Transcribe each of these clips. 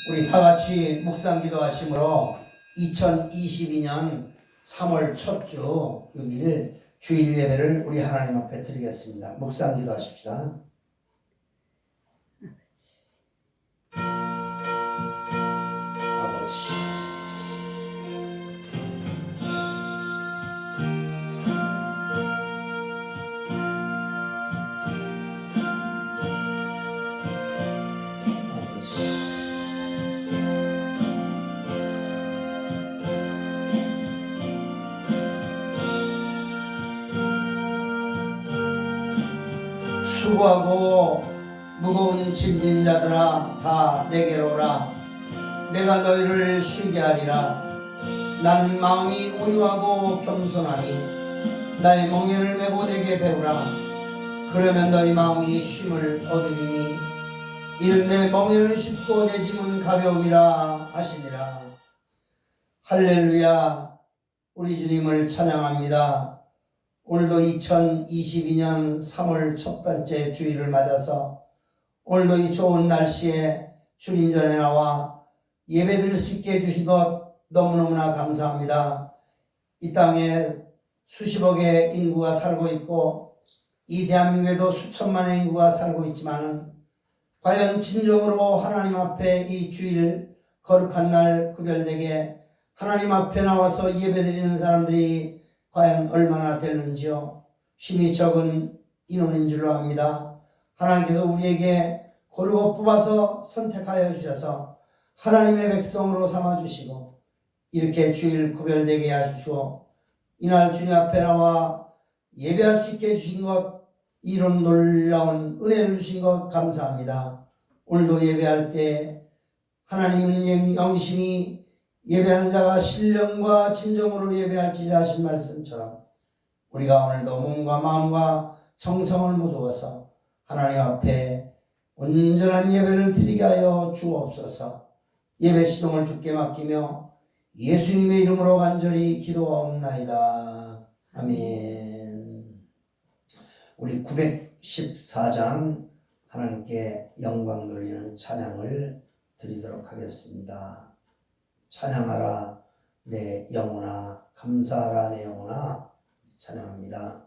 우리 다 같이 묵상 기도하심으로 2022년 3월 첫 주 6일 주일 예배를 우리 하나님 앞에 드리겠습니다. 묵상 기도하십시다. 아버지, 수고하고 무거운 짐진 자들아 다 내게로 오라. 내가 너희를 쉬게 하리라. 나는 마음이 온유하고 겸손하니 나의 멍에를 메고 내게 배우라. 그러면 너희 마음이 쉼을 얻으리니 이는 내 멍에는 쉽고 내 짐은 가벼움이라 하시니라. 할렐루야. 우리 주님을 찬양합니다. 오늘도 2022년 3월 첫 번째 주일을 맞아서 오늘도 이 좋은 날씨에 주님 전에 나와 예배드릴 수 있게 해주신 것 너무너무나 감사합니다. 이 땅에 수십억의 인구가 살고 있고 이 대한민국에도 수천만의 인구가 살고 있지만은 과연 진정으로 하나님 앞에 이 주일 거룩한 날 구별되게 하나님 앞에 나와서 예배드리는 사람들이 과연 얼마나 되는지요. 힘이 적은 인원인 줄로 압니다. 하나님께서 우리에게 고르고 뽑아서 선택하여 주셔서 하나님의 백성으로 삼아주시고 이렇게 주일 구별되게 하시고 이날 주님 앞에 나와 예배할 수 있게 해주신 것, 이런 놀라운 은혜를 주신 것 감사합니다. 오늘도 예배할 때 하나님은 영심이 예배하는 자가 신령과 진정으로 예배할지라 하신 말씀처럼 우리가 오늘도 몸과 마음과 정성을 모두어서 하나님 앞에 온전한 예배를 드리게 하여 주옵소서. 예배 시동을 주께 맡기며 예수님의 이름으로 간절히 기도하옵나이다. 아멘. 우리 914장 하나님께 영광 돌리는 찬양을 드리도록 하겠습니다. 찬양하라 내 영혼아, 감사하라 내 영혼아. 찬양합니다.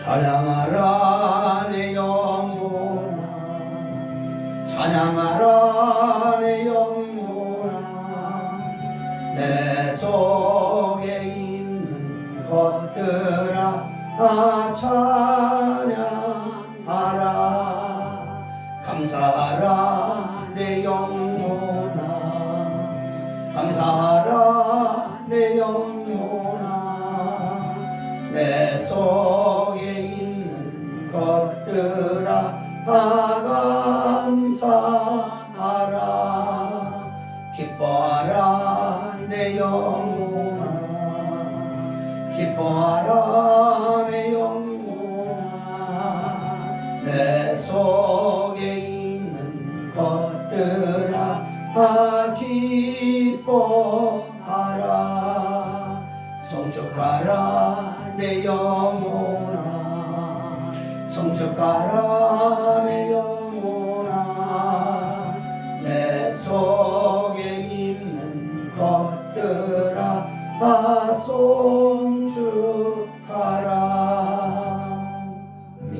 찬양하라 내 영혼아, 찬양하라 내 영혼아. 내 속에 있는 것들아 찬양하라. 감사하라 내 영혼아, 감사하라 내 영혼아. 내 속에 있는 것들아 감사하라. 기뻐하라 내 영혼아, 기뻐하라 내 영혼아. 내 속에 있는 것들아 기뻐하라. 송축하라 내 영혼아, 송축하라 내 영혼아. 내 속에 있는 것들아 다 송축하라. 아멘.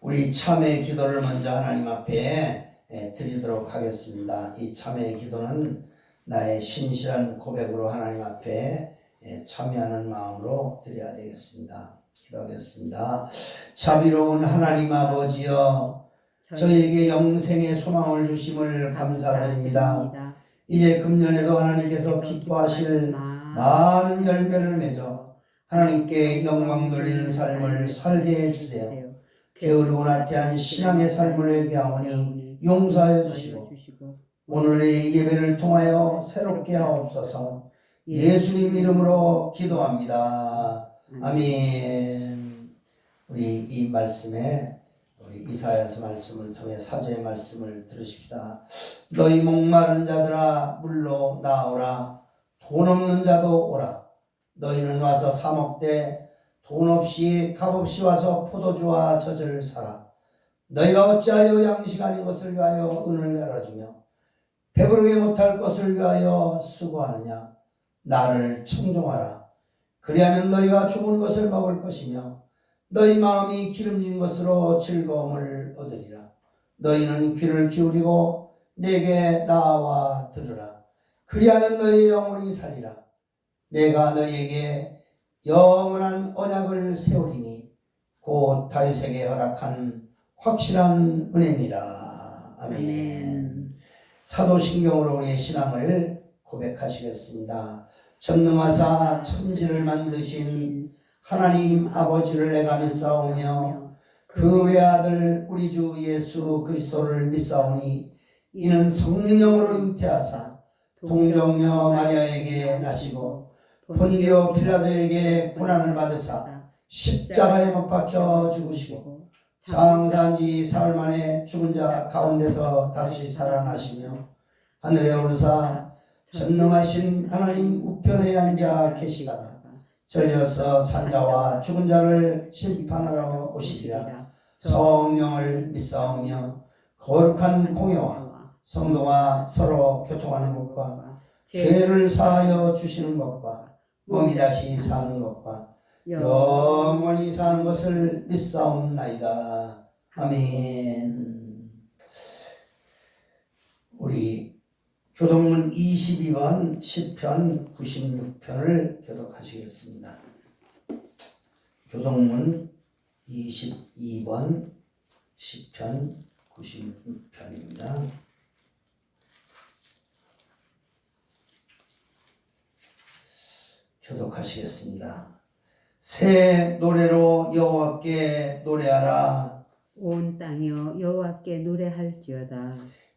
우리 참회의 기도를 먼저 하나님 앞에 드리도록 하겠습니다. 이 참회의 기도는 나의 신실한 고백으로 하나님 앞에 참여하는 마음으로 드려야 되겠습니다. 기도하겠습니다. 자비로운 하나님 아버지여, 저희에게 영생의 소망을 주심을 감사드립니다. 이제 금년에도 하나님께서 기뻐하실 많은 열매를 맺어 하나님께 영광 돌리는 삶을 살게 해주세요. 게으르고 나태한 신앙의 삶을 회개하오니 용서하여 주시고 오늘의 예배를 통하여 새롭게 하옵소서. 예수님 이름으로 기도합니다. 아멘. 우리 이 말씀에 우리 이사야서 말씀을 통해 사제의 말씀을 들으십시다. 너희 목마른 자들아 물로 나오라. 돈 없는 자도 오라. 너희는 와서 사 먹되 돈 없이 값 없이 와서 포도주와 젖을 사라. 너희가 어찌하여 양식 아닌 것을 위하여 은을 내라주며 배부르게 못할 것을 위하여 수고하느냐. 나를 청종하라. 그리하면 너희가 죽은 것을 먹을 것이며 너희 마음이 기름진 것으로 즐거움을 얻으리라. 너희는 귀를 기울이고 내게 나와 들으라. 그리하면 너희 영혼이 살리라. 내가 너희에게 영원한 언약을 세우리니 곧 다윗에게 허락한 확실한 은혜니라. 아멘. 사도신경으로 우리의 신앙을 고백하시겠습니다. 전능하사 천지를 만드신 하나님 아버지를 내가 믿사오며 그 외아들 우리 주 예수 그리스도를 믿사오니 이는 성령으로 잉태하사 동정녀 마리아에게 나시고 본디오 필라도에게 고난을 받으사 십자가에 못 박혀 죽으시고 장사한 지 사흘 만에 죽은 자 가운데서 다시 살아나시며 하늘에 오르사 전능하신 하나님 우편에 앉아 계시다가 절려서 산자와 죽은 자를 심판하러 오시리라. 성령을 믿사오며 거룩한 공예와 성도가 서로 교통하는 것과 죄를 사하여 주시는 것과 몸이 다시 사는 것과 영원히 사는 것을 믿사옵나이다. 아멘. 우리 교동문 22번 시편 96편을 교독하시겠습니다. 교동문 22번 시편 96편입니다. 교독하시겠습니다. 새 노래로 여호와께 노래하라. 온 땅이여 여호와께 노래할지어다.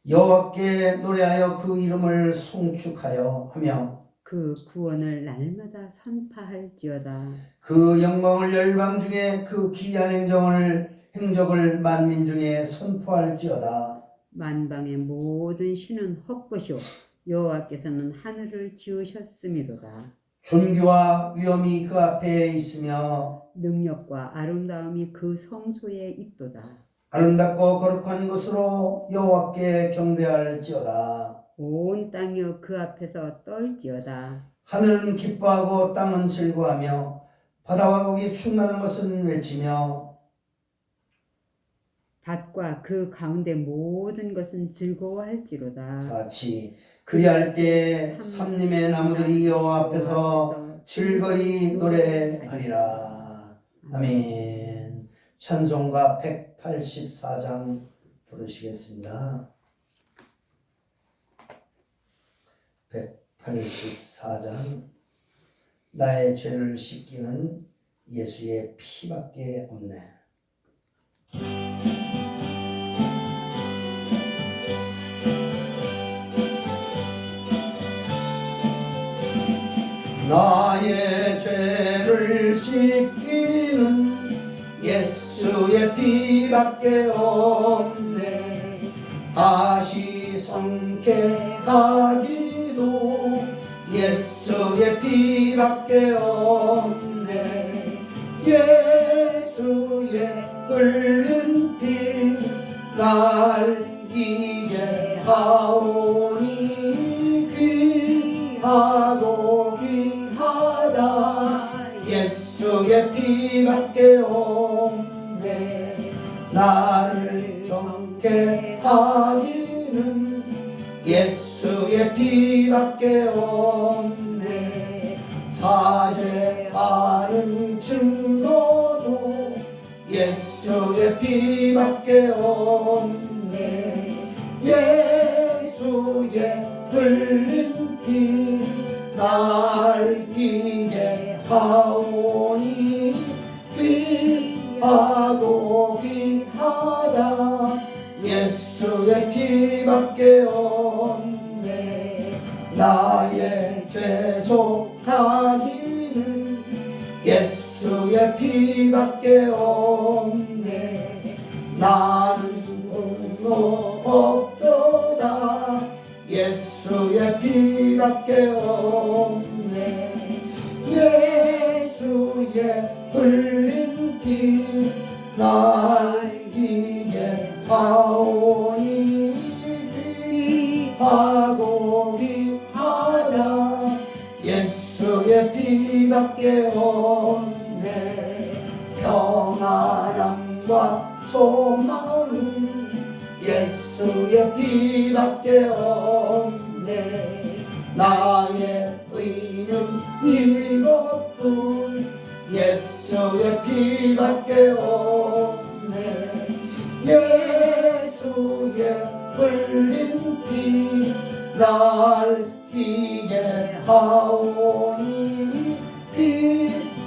여호와께 노래하여 그 이름을 송축하여 하며 그 구원을 날마다 선파할지어다. 그 영광을 열방 중에 그 기이한 행적을 만민 중에 선포할지어다. 만방의 모든 신은 헛것이요 여호와께서는 하늘을 지으셨음이로다. 존귀와 위엄이 그 앞에 있으며 능력과 아름다움이 그 성소에 있도다. 아름답고 거룩한 것으로 여호와께 경배할지어다. 온 땅이여 그 앞에서 떨지어다. 하늘은 기뻐하고 땅은 즐거워하며 바다와 거기 충만한 것은 외치며 밭과 그 가운데 모든 것은 즐거워할지로다. 같이 그리할 때 삼림의 나무들이 여호와 앞에서 즐거이 노래하리라. 아멘. 찬송가 184장 부르시겠습니다. 184장. 나의 죄를 씻기는 예수의 피밖에 없네. 나의 죄를 씻기는 예수의 피밖에 없네. 다시 성케하기도 예수의 피밖에 없네. 예수의 흘린 피 날 이제 하오니 귀하고 귀하다. 예수의 피밖에 없네. 나를 정케 하기는 예수의 피밖에 없네. 사죄하는 증거도 예수의 피밖에 없네. 예수의 흘린 피 날 이제 하오니 귀하고 귀하다. 예수의 피밖에 없네. 나의 죄 속하기는 예수의 피밖에 없네. 나는 공로 없도다 예수의 피밖에 없네 예수의 흘린 피 날 이게 하오니 비하고 비하다 예수의 피밖에 없네 평안함과 소망은 예수의 피밖에 없네 나의 의는 이것뿐 예수의 피밖에 없네 예수의 흘린 피 날 이게 하오니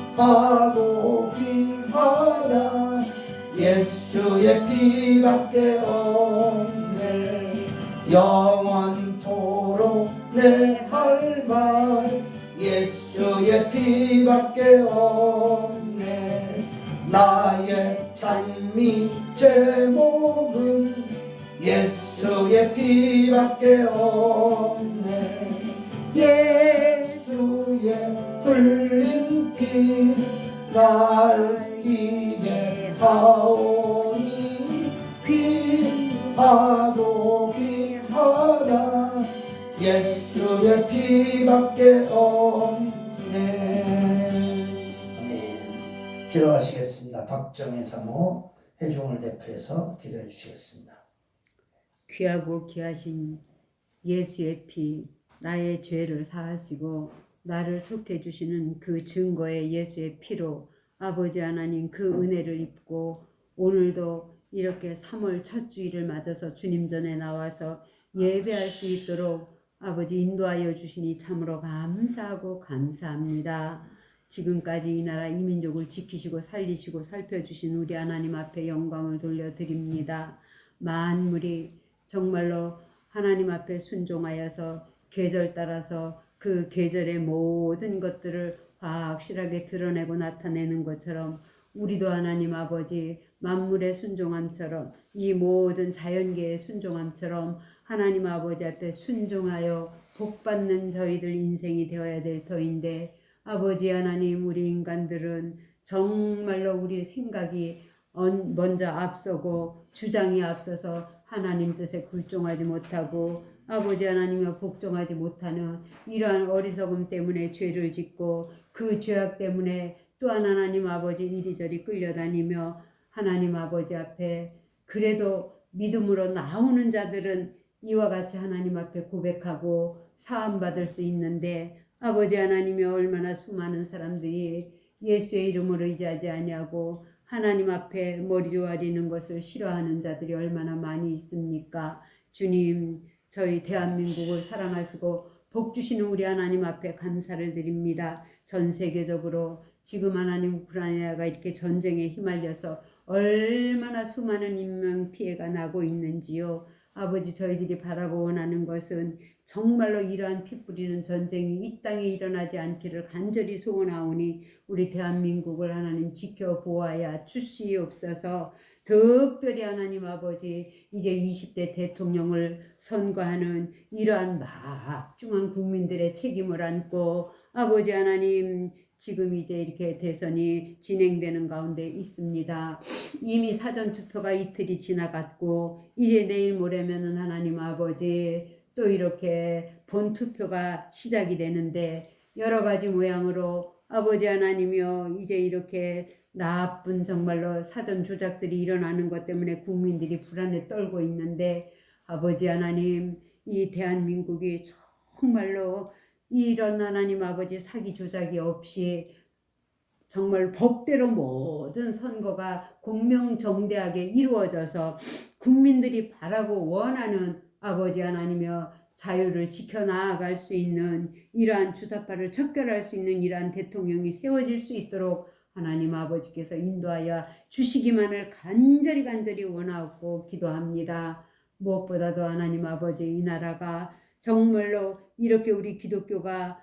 피하고 피하다 예수의 피밖에 없네 영원토록 내 할 말 예수의 피밖에 없네 나의 찬미 제목은 예수의 피밖에 없네 예수의 흘린 피 날 이게 하오니 피하고 피하다 예수의 피밖에 없네 아멘. 기도하시겠습니다. 박정희 사모 회중을 대표해서 기도해 주시겠습니다. 귀하고 귀하신 예수의 피, 나의 죄를 사하시고 나를 속해 주시는 그 증거의 예수의 피로 아버지 하나님 그 은혜를 입고 오늘도 이렇게 3월 첫 주일을 맞아서 주님 전에 나와서 예배할 수 있도록 아버지 인도하여 주시니 참으로 감사하고 감사합니다. 지금까지 이 나라 이 민족을 지키시고 살리시고 살펴주신 우리 하나님 앞에 영광을 돌려드립니다. 만물이 정말로 하나님 앞에 순종하여서 계절 따라서 그 계절의 모든 것들을 확실하게 드러내고 나타내는 것처럼 우리도 하나님 아버지 만물의 순종함처럼 이 모든 자연계의 순종함처럼 하나님 아버지 앞에 순종하여 복받는 저희들 인생이 되어야 될 터인데 아버지 하나님 우리 인간들은 정말로 우리 생각이 먼저 앞서고 주장이 앞서서 하나님 뜻에 굴종하지 못하고 아버지 하나님과 복종하지 못하는 이러한 어리석음 때문에 죄를 짓고 그 죄악 때문에 또한 하나님 아버지 이리저리 끌려다니며 하나님 아버지 앞에 그래도 믿음으로 나오는 자들은 이와 같이 하나님 앞에 고백하고 사함받을 수 있는데 아버지 하나님이 얼마나 수많은 사람들이 예수의 이름으로 의지하지 아니하고 하나님 앞에 머리 조아리는 것을 싫어하는 자들이 얼마나 많이 있습니까? 주님, 저희 대한민국을 사랑하시고 복 주시는 우리 하나님 앞에 감사를 드립니다. 전 세계적으로 지금 하나님 우크라이나가 이렇게 전쟁에 휘말려서 얼마나 수많은 인명 피해가 나고 있는지요. 아버지 저희들이 바라고 원하는 것은 정말로 이러한 피 뿌리는 전쟁이 이 땅에 일어나지 않기를 간절히 소원하오니 우리 대한민국을 하나님 지켜보아야 주시옵소서. 특별히 하나님 아버지 이제 20대 대통령을 선거하는 이러한 막중한 국민들의 책임을 안고 아버지 하나님 지금 이제 이렇게 대선이 진행되는 가운데 있습니다. 이미 사전투표가 이틀이 지나갔고 이제 내일 모레면은 하나님 아버지 또 이렇게 본투표가 시작이 되는데 여러 가지 모양으로 아버지 하나님이여 이제 이렇게 나쁜 정말로 사전 조작들이 일어나는 것 때문에 국민들이 불안에 떨고 있는데 아버지 하나님 이 대한민국이 정말로 이런 하나님 아버지 사기 조작이 없이 정말 법대로 모든 선거가 공명정대하게 이루어져서 국민들이 바라고 원하는 아버지 하나님이여 자유를 지켜나갈 수 있는 이러한 주사파를 척결할 수 있는 이러한 대통령이 세워질 수 있도록 하나님 아버지께서 인도하여 주시기만을 간절히 원하고 기도합니다. 무엇보다도 하나님 아버지 이 나라가 정말로 이렇게 우리 기독교가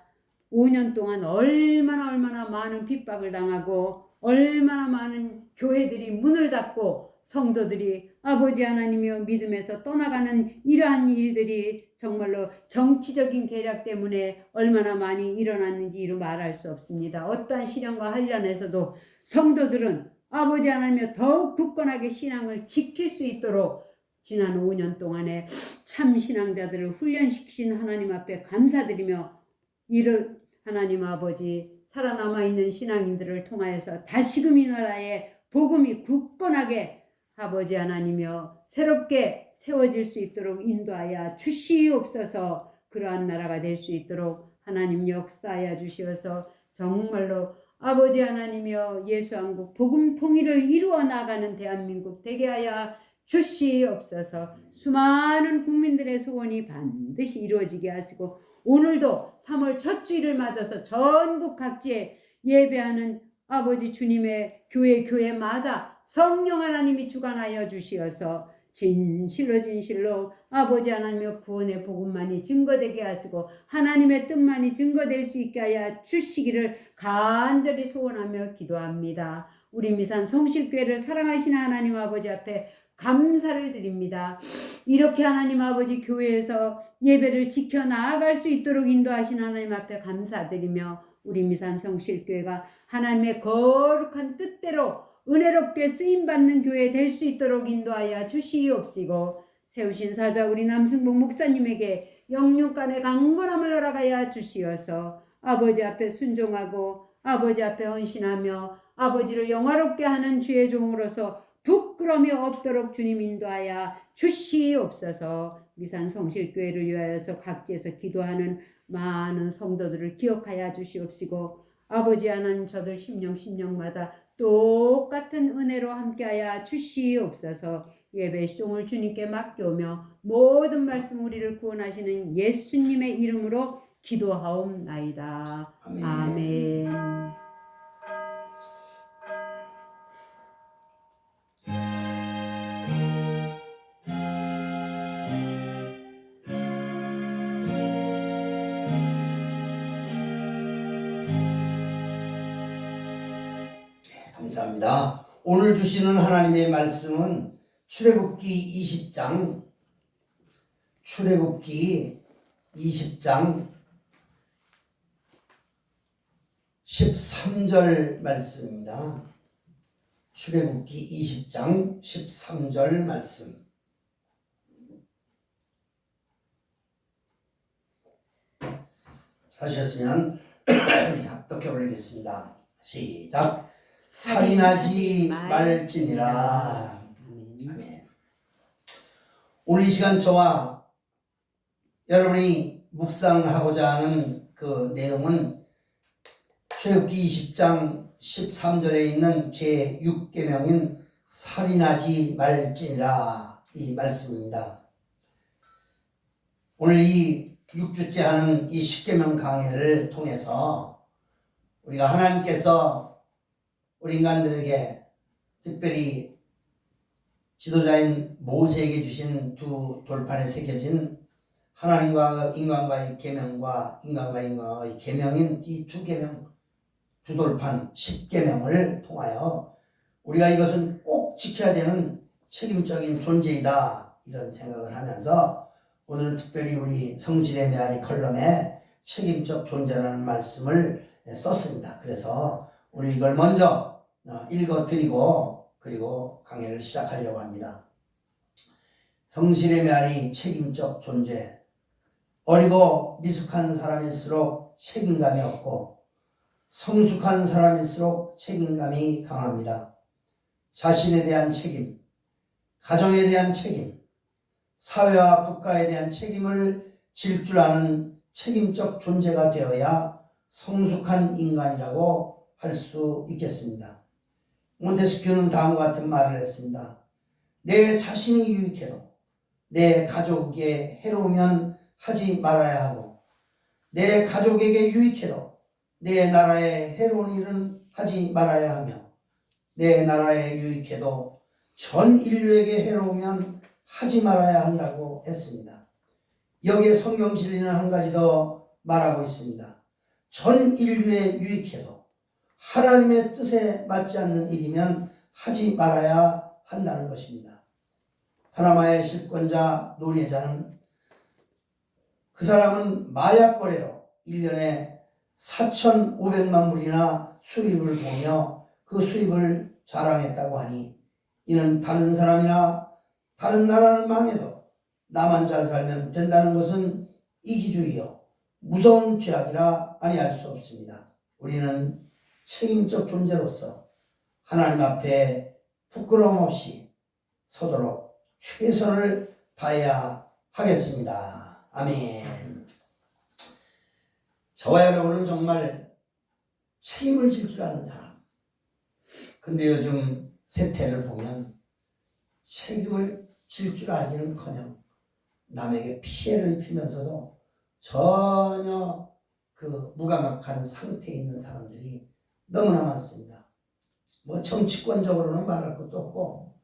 5년 동안 얼마나 많은 핍박을 당하고 얼마나 많은 교회들이 문을 닫고 성도들이 아버지 하나님이여 믿음에서 떠나가는 이러한 일들이 정말로 정치적인 계략 때문에 얼마나 많이 일어났는지 이루 말할 수 없습니다. 어떠한 시련과 한란에서도 성도들은 아버지 하나님이여 더욱 굳건하게 신앙을 지킬 수 있도록 지난 5년 동안에 참 신앙자들을 훈련시키신 하나님 앞에 감사드리며 이런 하나님 아버지 살아남아 있는 신앙인들을 통하여서 다시금 이 나라에 복음이 굳건하게 아버지 하나님이여 새롭게 세워질 수 있도록 인도하여 주시옵소서. 그러한 나라가 될 수 있도록 하나님 역사하여 주시어서 정말로 아버지 하나님이여 예수 한국 복음 통일을 이루어 나가는 대한민국 되게 하여 주시옵소서. 수많은 국민들의 소원이 반드시 이루어지게 하시고 오늘도 3월 첫 주일을 맞아서 전국 각지에 예배하는 아버지 주님의 교회마다 성령 하나님이 주관하여 주시어서 진실로 아버지 하나님의 구원의 복음만이 증거되게 하시고 하나님의 뜻만이 증거될 수 있게 하여 주시기를 간절히 소원하며 기도합니다. 우리 미산 성실교회를 사랑하시는 하나님 아버지 앞에 감사를 드립니다. 이렇게 하나님 아버지 교회에서 예배를 지켜나아갈 수 있도록 인도하신 하나님 앞에 감사드리며 우리 미산 성실교회가 하나님의 거룩한 뜻대로 은혜롭게 쓰임받는 교회 될 수 있도록 인도하여 주시옵시고 세우신 사자 우리 남승복 목사님에게 영육간의 강건함을 허락하여 주시어서 아버지 앞에 순종하고 아버지 앞에 헌신하며 아버지를 영화롭게 하는 주의 종으로서 부끄러움이 없도록 주님 인도하여 주시옵소서. 미산 성실교회를 위하여서 각지에서 기도하는 많은 성도들을 기억하여 주시옵시고 아버지 하나님 저들 심령마다 똑같은 은혜로 함께하여 주시옵소서. 예배 시종을 주님께 맡겨오며 모든 말씀 우리를 구원하시는 예수님의 이름으로 기도하옵나이다. 아멘. 아멘. 감사합니다. 오늘 주시는 하나님의 말씀은 출애굽기 20장 13절 말씀입니다. 출애굽기 20장 13절 말씀. 하셨으면 우리 합독해 올리겠습니다. 시작. 살인하지 말지니라. 아멘. 오늘 이 시간 저와 여러분이 묵상하고자 하는 그 내용은 출애굽기 20장 13절에 있는 제6계명인 살인하지 말지니라 이 말씀입니다. 오늘 이 6주째 하는 이 10계명 강해를 통해서 우리가 하나님께서 우리 인간들에게 특별히 지도자인 모세에게 주신 두 돌판에 새겨진 하나님과 인간과의 계명과 인간과 인간과의 계명인 이 두 계명, 두 돌판 10계명을 통하여 우리가 이것은 꼭 지켜야 되는 책임적인 존재이다 이런 생각을 하면서 오늘은 특별히 우리 성실의 메아리 컬럼에 책임적 존재라는 말씀을 썼습니다. 그래서 오늘 이걸 먼저 읽어드리고 그리고 강해를 시작하려고 합니다. 성실의 메아리 책임적 존재. 어리고 미숙한 사람일수록 책임감이 없고 성숙한 사람일수록 책임감이 강합니다. 자신에 대한 책임, 가정에 대한 책임, 사회와 국가에 대한 책임을 질 줄 아는 책임적 존재가 되어야 성숙한 인간이라고 할 수 있겠습니다. 몬테스큐는 다음과 같은 말을 했습니다. 내 자신이 유익해도 내 가족에 해로우면 하지 말아야 하고 내 가족에게 유익해도 내 나라에 해로운 일은 하지 말아야 하며 내 나라에 유익해도 전 인류에게 해로우면 하지 말아야 한다고 했습니다. 여기에 성경 진리는 한 가지 더 말하고 있습니다. 전 인류에 유익해도 하나님의 뜻에 맞지 않는 일이면 하지 말아야 한다는 것입니다. 파나마의 실권자 노예자는 그 사람은 마약 거래로 1년에 4,500만 불이나 수입을 보며 그 수입을 자랑했다고 하니 이는 다른 사람이나 다른 나라는 망해도 나만 잘 살면 된다는 것은 이기주의요 무서운 죄악이라 아니할 수 없습니다. 우리는 책임적 존재로서 하나님 앞에 부끄러움 없이 서도록 최선을 다해야 하겠습니다. 아멘. 저와 여러분은 정말 책임을 질 줄 아는 사람. 근데 요즘 세태를 보면 책임을 질 줄 알기는커녕 남에게 피해를 입히면서도 전혀 그 무감각한 상태에 있는 사람들이 너무나 많습니다. 뭐 정치권적으로는 말할 것도 없고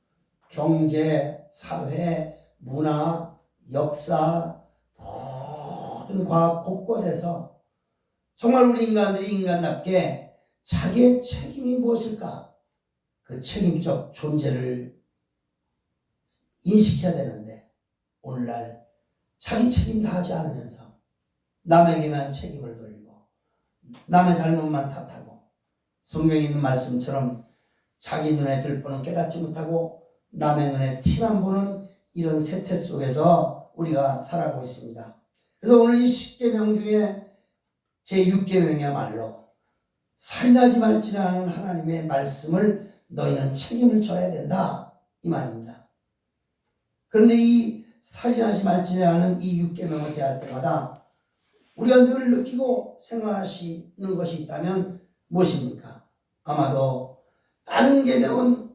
경제, 사회, 문화, 역사 모든 과학 곳곳에서 정말 우리 인간들이 인간답게 자기의 책임이 무엇일까? 그 책임적 존재를 인식해야 되는데 오늘날 자기 책임 다 하지 않으면서 남에게만 책임을 돌리고 남의 잘못만 탓하고 성경에 있는 말씀처럼 자기 눈에 들보는 깨닫지 못하고 남의 눈에 티만 보는 이런 세태 속에서 우리가 살아가고 있습니다. 그래서 오늘 이 10계명 중에 제6계명이야말로 살인하지 말지라는 하나님의 말씀을 너희는 책임을 져야 된다 이 말입니다. 그런데 이 살인하지 말지라는 이 6계명을 대할 때마다 우리가 늘 느끼고 생각하시는 것이 있다면 무엇입니까? 아마도 다른 계명은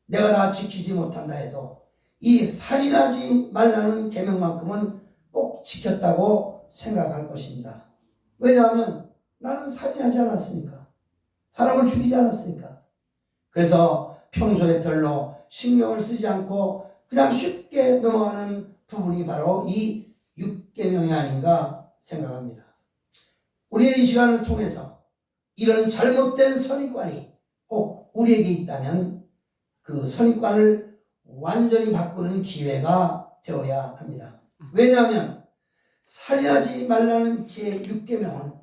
내가 다 지키지 못한다 해도 이 살인하지 말라는 계명만큼은 꼭 지켰다고 생각할 것입니다. 왜냐하면 나는 살인하지 않았으니까. 사람을 죽이지 않았으니까. 그래서 평소에 별로 신경을 쓰지 않고 그냥 쉽게 넘어가는 부분이 바로 이 6계명이 아닌가 생각합니다. 우리는 이 시간을 통해서 이런 잘못된 선입관이 꼭 우리에게 있다면 그 선입관을 완전히 바꾸는 기회가 되어야 합니다. 왜냐하면 살인하지 말라는 제6계명은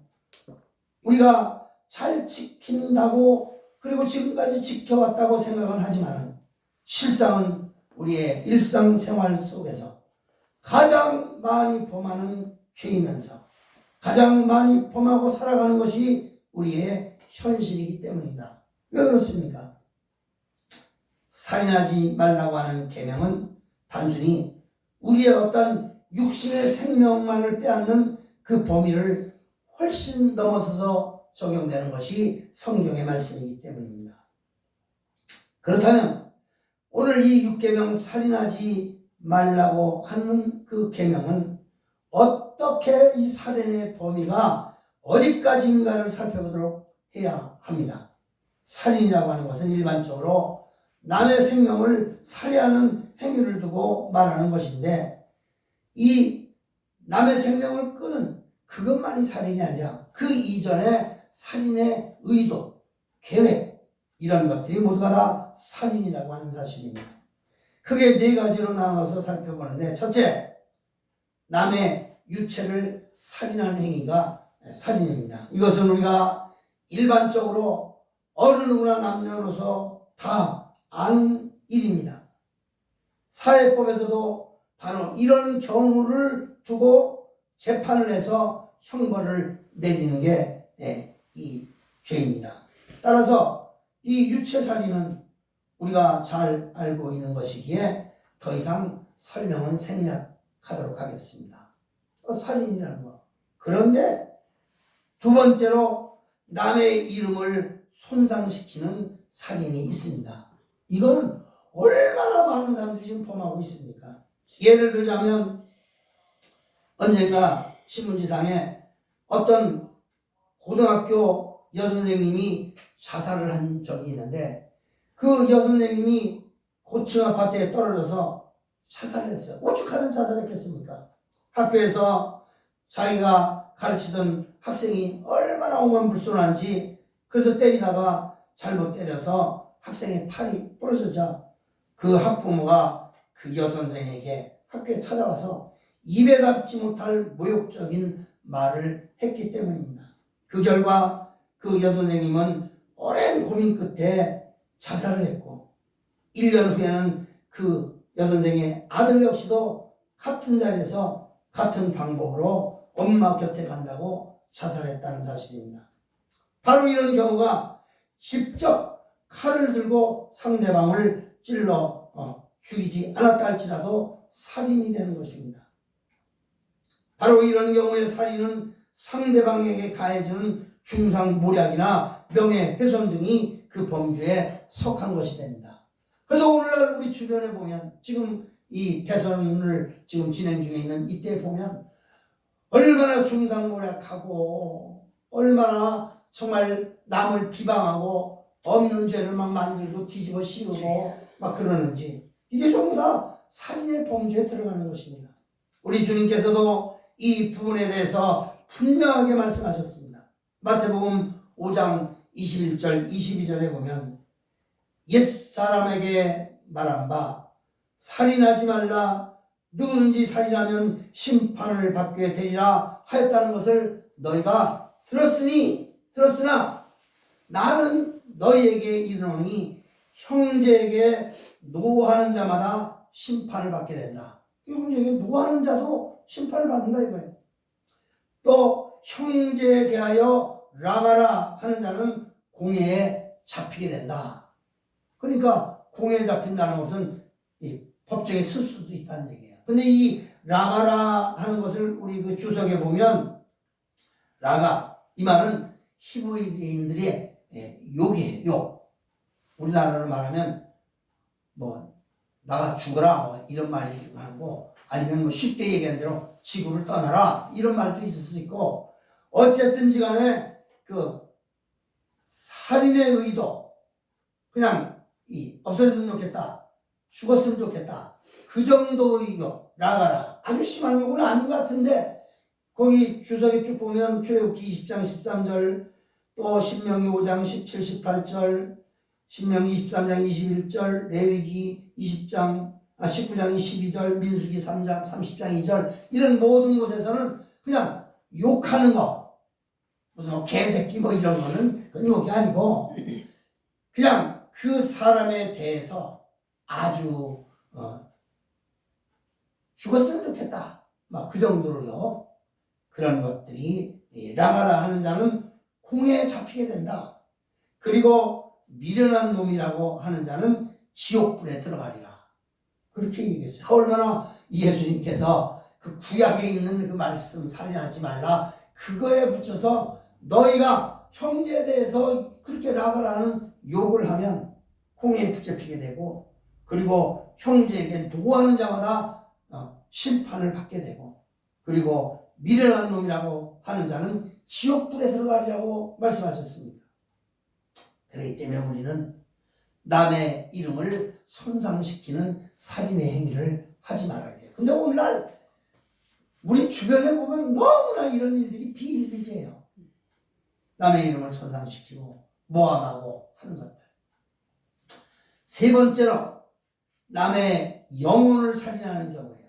우리가 잘 지킨다고 그리고 지금까지 지켜왔다고 생각은 하지만 실상은 우리의 일상생활 속에서 가장 많이 범하는 죄이면서 가장 많이 범하고 살아가는 것이 우리의 현실이기 때문이다. 왜 그렇습니까? 살인하지 말라고 하는 계명은 단순히 우리의 어떤 육신의 생명만을 빼앗는 그 범위를 훨씬 넘어서서 적용되는 것이 성경의 말씀이기 때문입니다. 그렇다면 오늘 이 6계명 살인하지 말라고 하는 그 계명은 어떻게 이 살인의 범위가 어디까지인가를 살펴보도록 해야 합니다. 살인이라고 하는 것은 일반적으로 남의 생명을 살해하는 행위를 두고 말하는 것인데 이 남의 생명을 끄는 그것만이 살인이 아니라 그 이전에 살인의 의도, 계획 이런 것들이 모두가 다 살인이라고 하는 사실입니다. 크게 네 가지로 나눠서 살펴보는데 첫째, 남의 유체를 살인하는 행위가 살인입니다. 이것은 우리가 일반적으로 어느 누구나 남녀노소 다 아는 일입니다. 사회법에서도 바로 이런 경우를 두고 재판을 해서 형벌을 내리는 게 이 죄입니다. 따라서 이 유체살인은 우리가 잘 알고 있는 것이기에 더 이상 설명은 생략하도록 하겠습니다. 살인이라는 거. 그런데 두 번째로 남의 이름을 손상시키는 살인이 있습니다. 이거는 얼마나 많은 사람들이 지금 범하고 있습니까? 예를 들자면 언젠가 신문지상에 어떤 고등학교 여선생님이 자살을 한 적이 있는데 그 여선생님이 고층 아파트에 떨어져서 자살했어요. 오죽하면 자살했겠습니까? 학교에서 자기가 가르치던 학생이 얼마나 오만불손한지 그래서 때리다가 잘못 때려서 학생의 팔이 부러져자 그 학부모가 그 여선생에게 학교에 찾아와서 입에 담지 못할 모욕적인 말을 했기 때문입니다. 그 결과 그 여선생님은 오랜 고민 끝에 자살을 했고 1년 후에는 그 여선생의 아들 역시도 같은 자리에서 같은 방법으로 엄마 곁에 간다고 자살했다는 사실입니다. 바로 이런 경우가 직접 칼을 들고 상대방을 찔러 죽이지 않았다 할지라도 살인이 되는 것입니다. 바로 이런 경우에 살인은 상대방에게 가해지는 중상모략이나 명예훼손 등이 그 범주에 속한 것이 됩니다. 그래서 오늘날 우리 주변에 보면 지금 이 대선을 지금 진행 중에 있는 이때 보면 얼마나 중상모략하고 얼마나 정말 남을 비방하고 없는 죄를 막 만들고 뒤집어 씌우고 막 그러는지 이게 전부 다 살인의 범주에 들어가는 것입니다. 우리 주님께서도 이 부분에 대해서 분명하게 말씀하셨습니다. 마태복음 5장 21절 22절에 보면 옛사람에게 말한 바 살인하지 말라 누구든지 살인하면 심판을 받게 되리라 하였다는 것을 너희가 들었으나 나는 너희에게 이르노니 형제에게 노하는 자마다 심판을 받게 된다. 형제에게 노하는 자도 심판을 받는다 이거예요. 또 형제에 대하여 락하라 하는 자는 공회에 잡히게 된다. 그러니까 공회에 잡힌다는 것은 이 법정에 쓸 수도 있다는 얘기예요. 근데 이 락하라 하는 것을 우리 그 주석에 보면 락하 이 말은 히브리인들의 욕이에요. 욕. 우리나라로 말하면 뭐 나가 죽어라 뭐 이런 말이 많고 아니면 뭐 쉽게 얘기한 대로 지구를 떠나라 이런 말도 있을 수 있고 어쨌든지 간에 그 살인의 의도 그냥 없어졌으면 좋겠다 죽었으면 좋겠다 그 정도의 욕 나가라 아주 심한 욕은 아닌 것 같은데 거기 주석에 쭉 보면 출애굽기 20장 13절 또 신명기 5장 17, 18절 신명기 23장 21절 레위기 19장 12절 민수기 3장 30장 2절 이런 모든 곳에서는 그냥 욕하는 거 무슨 뭐 개새끼 뭐 이런 거는 그건 욕이 아니고 그냥 그 사람에 대해서 아주 죽었으면 좋겠다 막 그 정도로요. 그런 것들이 락하라 하는 자는 공회에 잡히게 된다. 그리고 미련한 놈이라고 하는 자는 지옥불에 들어가리라. 그렇게 얘기했어요. 얼마나 예수님께서 그 구약에 있는 그 말씀 살인하지 말라 그거에 붙여서 너희가 형제에 대해서 그렇게 락하라는 욕을 하면 공회에 붙잡히게 되고 그리고 형제에게 노하는 자마다 심판을 받게 되고 그리고 미련한 놈이라고 하는 자는 지옥불에 들어가리라고 말씀하셨습니다. 그렇기 때문에 우리는 남의 이름을 손상시키는 살인의 행위를 하지 말아야 돼요. 근데 오늘날 우리 주변에 보면 너무나 이런 일들이 비일비재해요. 남의 이름을 손상시키고 모함하고 하는 것들. 세 번째로 남의 영혼을 살인하는 경우예요.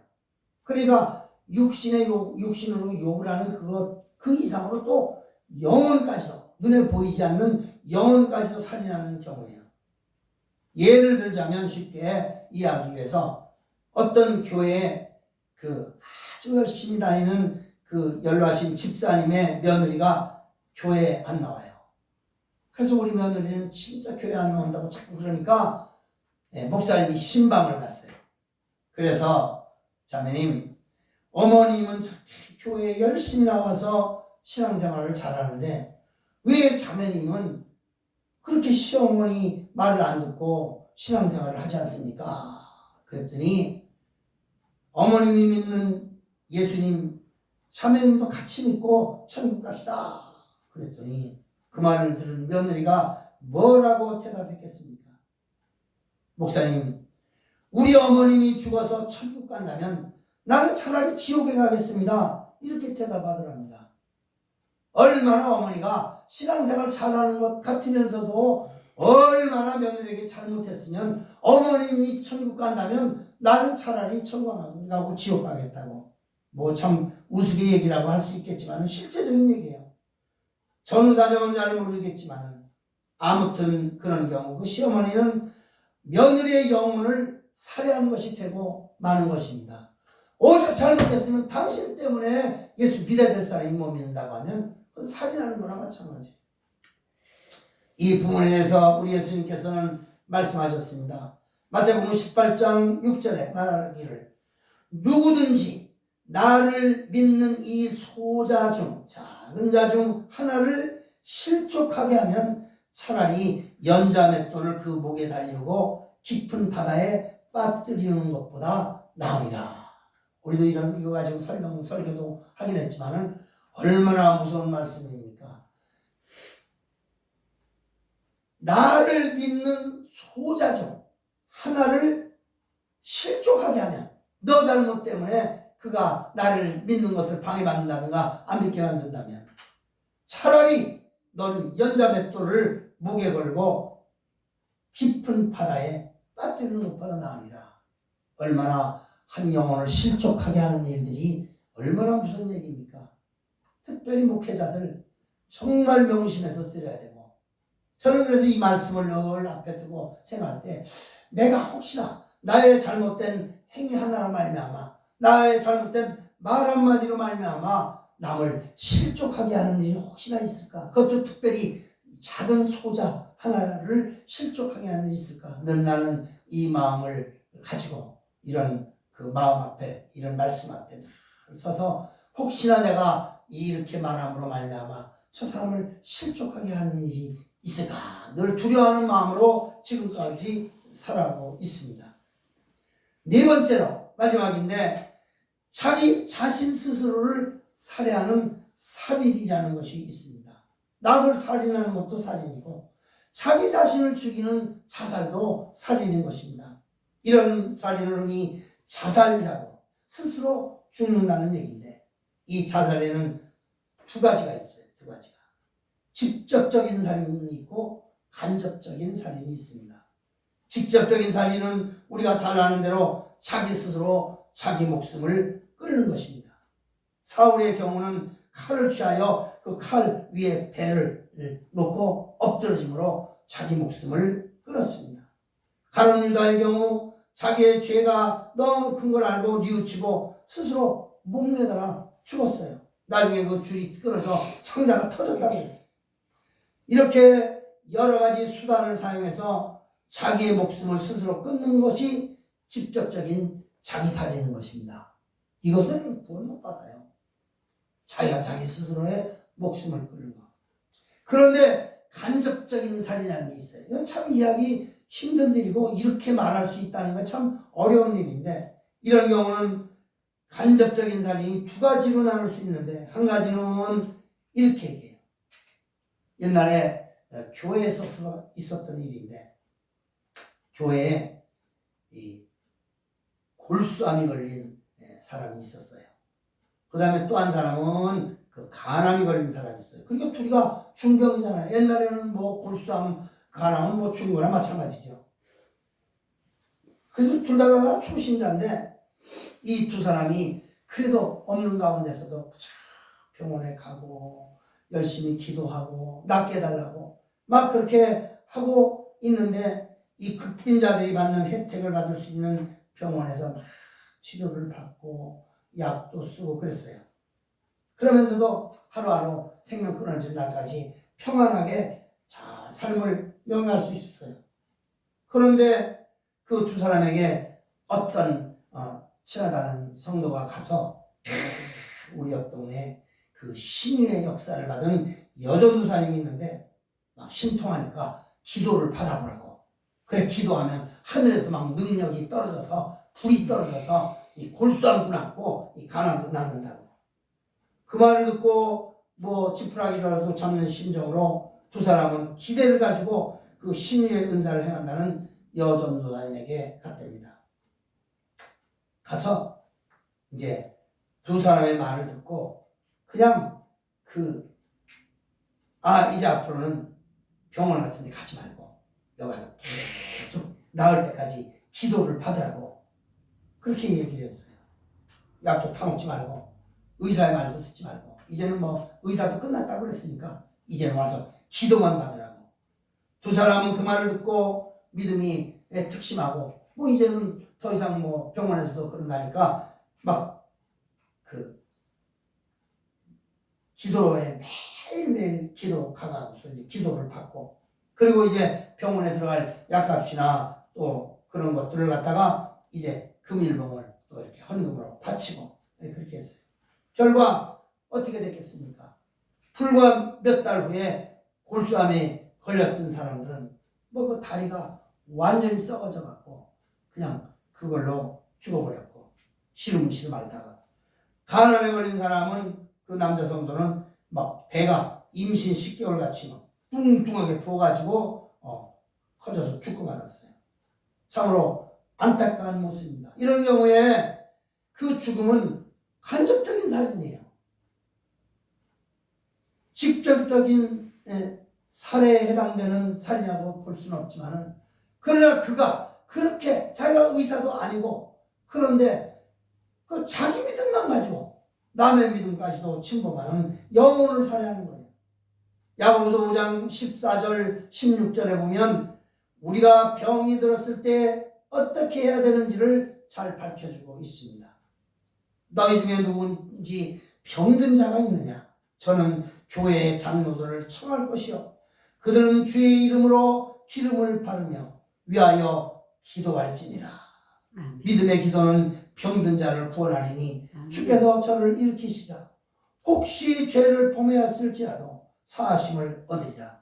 그러니까 육신으로 욕을 하는 그 이상으로 또 영혼까지도 눈에 보이지 않는 영혼까지도 살인하는 경우예요. 예를 들자면 쉽게 이해하기 위해서 어떤 교회에 그 아주 열심히 다니는 그 연로하신 집사님의 며느리가 교회에 안 나와요. 그래서 우리 며느리는 진짜 교회 안 나온다고 자꾸 그러니까 목사님이 신방을 갔어요. 그래서 자매님, 어머님은 교회에 열심히 나와서 신앙생활을 잘하는데 왜 자매님은 그렇게 시어머니 말을 안 듣고 신앙생활을 하지 않습니까? 그랬더니 어머님이 믿는 예수님 자매님도 같이 믿고 천국 갑시다. 그랬더니 그 말을 들은 며느리가 뭐라고 대답했겠습니까? 목사님, 우리 어머님이 죽어서 천국 간다면 나는 차라리 지옥에 가겠습니다. 이렇게 대답하더랍니다. 얼마나 어머니가 신앙생활 잘하는 것 같으면서도 얼마나 며느리에게 잘못했으면 어머님이 천국 간다면 나는 차라리 천국 안 가고 지옥 가겠다고. 뭐 참 우스개 얘기라고 할 수 있겠지만 실제적인 얘기예요. 전후사정은 잘 모르겠지만 아무튼 그런 경우 그 시어머니는 며느리의 영혼을 살해한 것이 되고 마는 것입니다. 오죽 잘못했으면 당신 때문에 예수 믿어야 될 사람이 못 믿는다고 하면 그건 살인하는 거나 마찬가지. 이 부분에 대해서 우리 예수님께서는 말씀하셨습니다. 마태복음 18장 6절에 말하기를 누구든지 나를 믿는 이 소자 중 작은 자 중 하나를 실족하게 하면 차라리 연자맷돌을 그 목에 달리고 깊은 바다에 빠뜨리는 것보다 나으리라. 우리도 이거 가지고 설교도 하긴 했지만은 얼마나 무서운 말씀입니까? 나를 믿는 소자 중 하나를 실족하게 하면 너 잘못 때문에 그가 나를 믿는 것을 방해받는다든가 안 믿게 만든다면 차라리 너는 연자맷돌을 목에 걸고 깊은 바다에 빠뜨리는 것보다 나으리라. 얼마나 한 영혼을 실족하게 하는 일들이 얼마나 무슨 얘기입니까? 특별히 목회자들 정말 명심해서 드려야 되고, 저는 그래서 이 말씀을 늘 앞에 두고 생각할 때 내가 혹시나 나의 잘못된 행위 하나로 말미암아 나의 잘못된 말 한마디로 말미암아 남을 실족하게 하는 일이 혹시나 있을까? 그것도 특별히 작은 소자 하나를 실족하게 하는 일이 있을까? 늘 나는 이 마음을 가지고 이런 그 마음 앞에 이런 말씀 앞에 서서 혹시나 내가 이렇게 말함으로 말미암아 저 사람을 실족하게 하는 일이 있을까? 늘 두려워하는 마음으로 지금까지 살아가고 있습니다. 네 번째로 마지막인데 자기 자신 스스로를 살해하는 살인이라는 것이 있습니다. 남을 살인하는 것도 살인이고 자기 자신을 죽이는 자살도 살인인 것입니다. 이런 살인을 흔히 자살이라고 스스로 죽는다는 얘기인데 이 자살에는 두 가지가 있어요. 두 가지가. 직접적인 살인이 있고 간접적인 살인이 있습니다. 직접적인 살인은 우리가 잘 아는 대로 자기 스스로 자기 목숨을 끊는 것입니다. 사울의 경우는 칼을 취하여 그 칼 위에 배를 놓고 엎드러짐으로 자기 목숨을 끊었습니다. 가룟 유다의 경우 자기의 죄가 너무 큰 걸 알고 뉘우치고 스스로 목매다가 죽었어요. 나중에 그 줄이 끊어져 창자가 터졌다고 했어요. 이렇게 여러 가지 수단을 사용해서 자기의 목숨을 스스로 끊는 것이 직접적인 자기살인인 것입니다. 이것은 구원 못 받아요. 자기가 자기 스스로의 목숨을 끊는 것. 그런데 간접적인 살인이라는 게 있어요. 이건 참 이해하기 힘든 일이고 이렇게 말할 수 있다는 건 참 어려운 일인데 이런 경우는 간접적인 살인이 두 가지로 나눌 수 있는데 한 가지는 이렇게 얘기해요. 옛날에 교회에서 있었던 일인데 교회에 이 골수암이 걸린 사람이 있었어요. 그 다음에 또 한 사람은 그 간암이 걸린 사람이 있어요. 그러니까 둘이가 중병이잖아요. 옛날에는 뭐 골수암, 간암은 뭐 죽은 거나 마찬가지죠. 그래서 둘 다 초신자인데 이 두 사람이 그래도 없는 가운데서도 병원에 가고 열심히 기도하고 낫게 해달라고 막 그렇게 하고 있는데 이 극빈자들이 받는 혜택을 받을 수 있는 병원에서 막 치료를 받고 약도 쓰고 그랬어요. 그러면서도 하루하루 생명 끊어진 날까지 평안하게 잘 삶을 영위할 수 있었어요. 그런데 그 두 사람에게 어떤 친하다는 성도가 가서 우리 옆 동네에 그 신유의 역사를 받은 여전도사님이 있는데 막 신통하니까 기도를 받아보라고. 그래 기도하면 하늘에서 막 능력이 떨어져서 불이 떨어져서 이 골수암도 낫고 이 간암도 낫는다고. 그 말을 듣고 뭐 지푸라기라도 잡는 심정으로 두 사람은 기대를 가지고 그 신유의 은사를 행한다는 여전도사님에게 갔답니다. 가서 이제 두 사람의 말을 듣고 그냥 이제 앞으로는 병원 같은 데 가지 말고 여기 와서 계속 나을 때까지 기도를 받으라고 그렇게 얘기를 했어요. 약도 타먹지 말고 의사의 말도 듣지 말고 이제는 뭐 의사도 끝났다고 그랬으니까 이제는 와서 기도만 받으라고. 두 사람은 그 말을 듣고 믿음이 특심하고 뭐 이제는 더 이상 뭐 병원에서도 그런다니까 막 그 기도에 매일매일 기도 가가고서 이제 기도를 받고 그리고 이제 병원에 들어갈 약값이나 또 그런 것들을 갖다가 이제 금일봉을 또 이렇게 헌금으로 바치고 그렇게 했어요. 결과 어떻게 됐겠습니까? 불과 몇 달 후에 골수암에 걸렸던 사람들은 뭐 그 다리가 완전히 썩어져 갖고 그냥 그걸로 죽어버렸고 시름시름 앓다가 간암에 걸린 사람은 그 남자 성도는 막 배가 임신 10개월 같이 막 뚱뚱하게 부어가지고 커져서 죽고 말았어요. 참으로 안타까운 모습입니다. 이런 경우에 그 죽음은 간접적인 살인이에요. 직접적인 살해에 해당되는 살인이라고 볼 수는 없지만은 그러나 그가 그렇게 자기가 의사도 아니고 그런데 그 자기 믿음만 가지고 남의 믿음까지도 침범하는 영혼을 살해하는 거예요. 야고보서 5장 14절 16절에 보면 우리가 병이 들었을 때 어떻게 해야 되는지를 잘 밝혀주고 있습니다. 너희 중에 누군지 병든 자가 있느냐? 저는 교회의 장로들을 청할 것이요 그들은 주의 이름으로 기름을 바르며 위하여 기도할지니라. 믿음의 기도는 병든 자를 구원하리니 주께서 저를 일으키시라. 혹시 죄를 범하였을지라도 사하심을 얻으리라.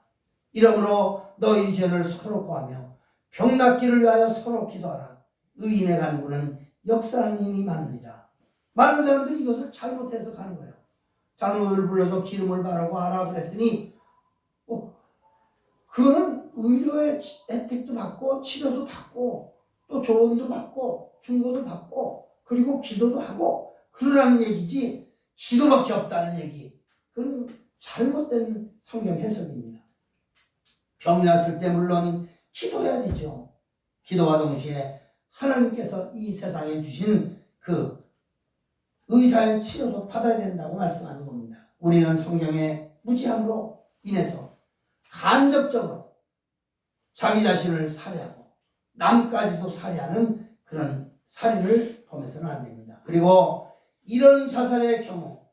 이러므로 너희 죄를 서로 고하며 병 낫기를 위하여 서로 기도하라. 의인의 간구는 역사하는 힘이 많으리라. 많은 사람들이 이것을 잘못해서 가는 거예요. 장로들 불러서 기름을 바르고 하라 그랬더니 그거는 의료의 혜택도 받고 치료도 받고 또 조언도 받고 중고도 받고 그리고 기도도 하고 그러라는 얘기지 기도밖에 없다는 얘기. 그건 잘못된 성경 해석입니다. 병이 났을 때 물론 기도해야 되죠. 기도와 동시에 하나님께서 이 세상에 주신 그 의사의 치료도 받아야 된다고 말씀하는 겁니다. 우리는 성경의 무지함으로 인해서 간접적으로 자기 자신을 살해하고 남까지도 살해하는 그런 살인을 범해서는 안 됩니다. 그리고 이런 자살의 경우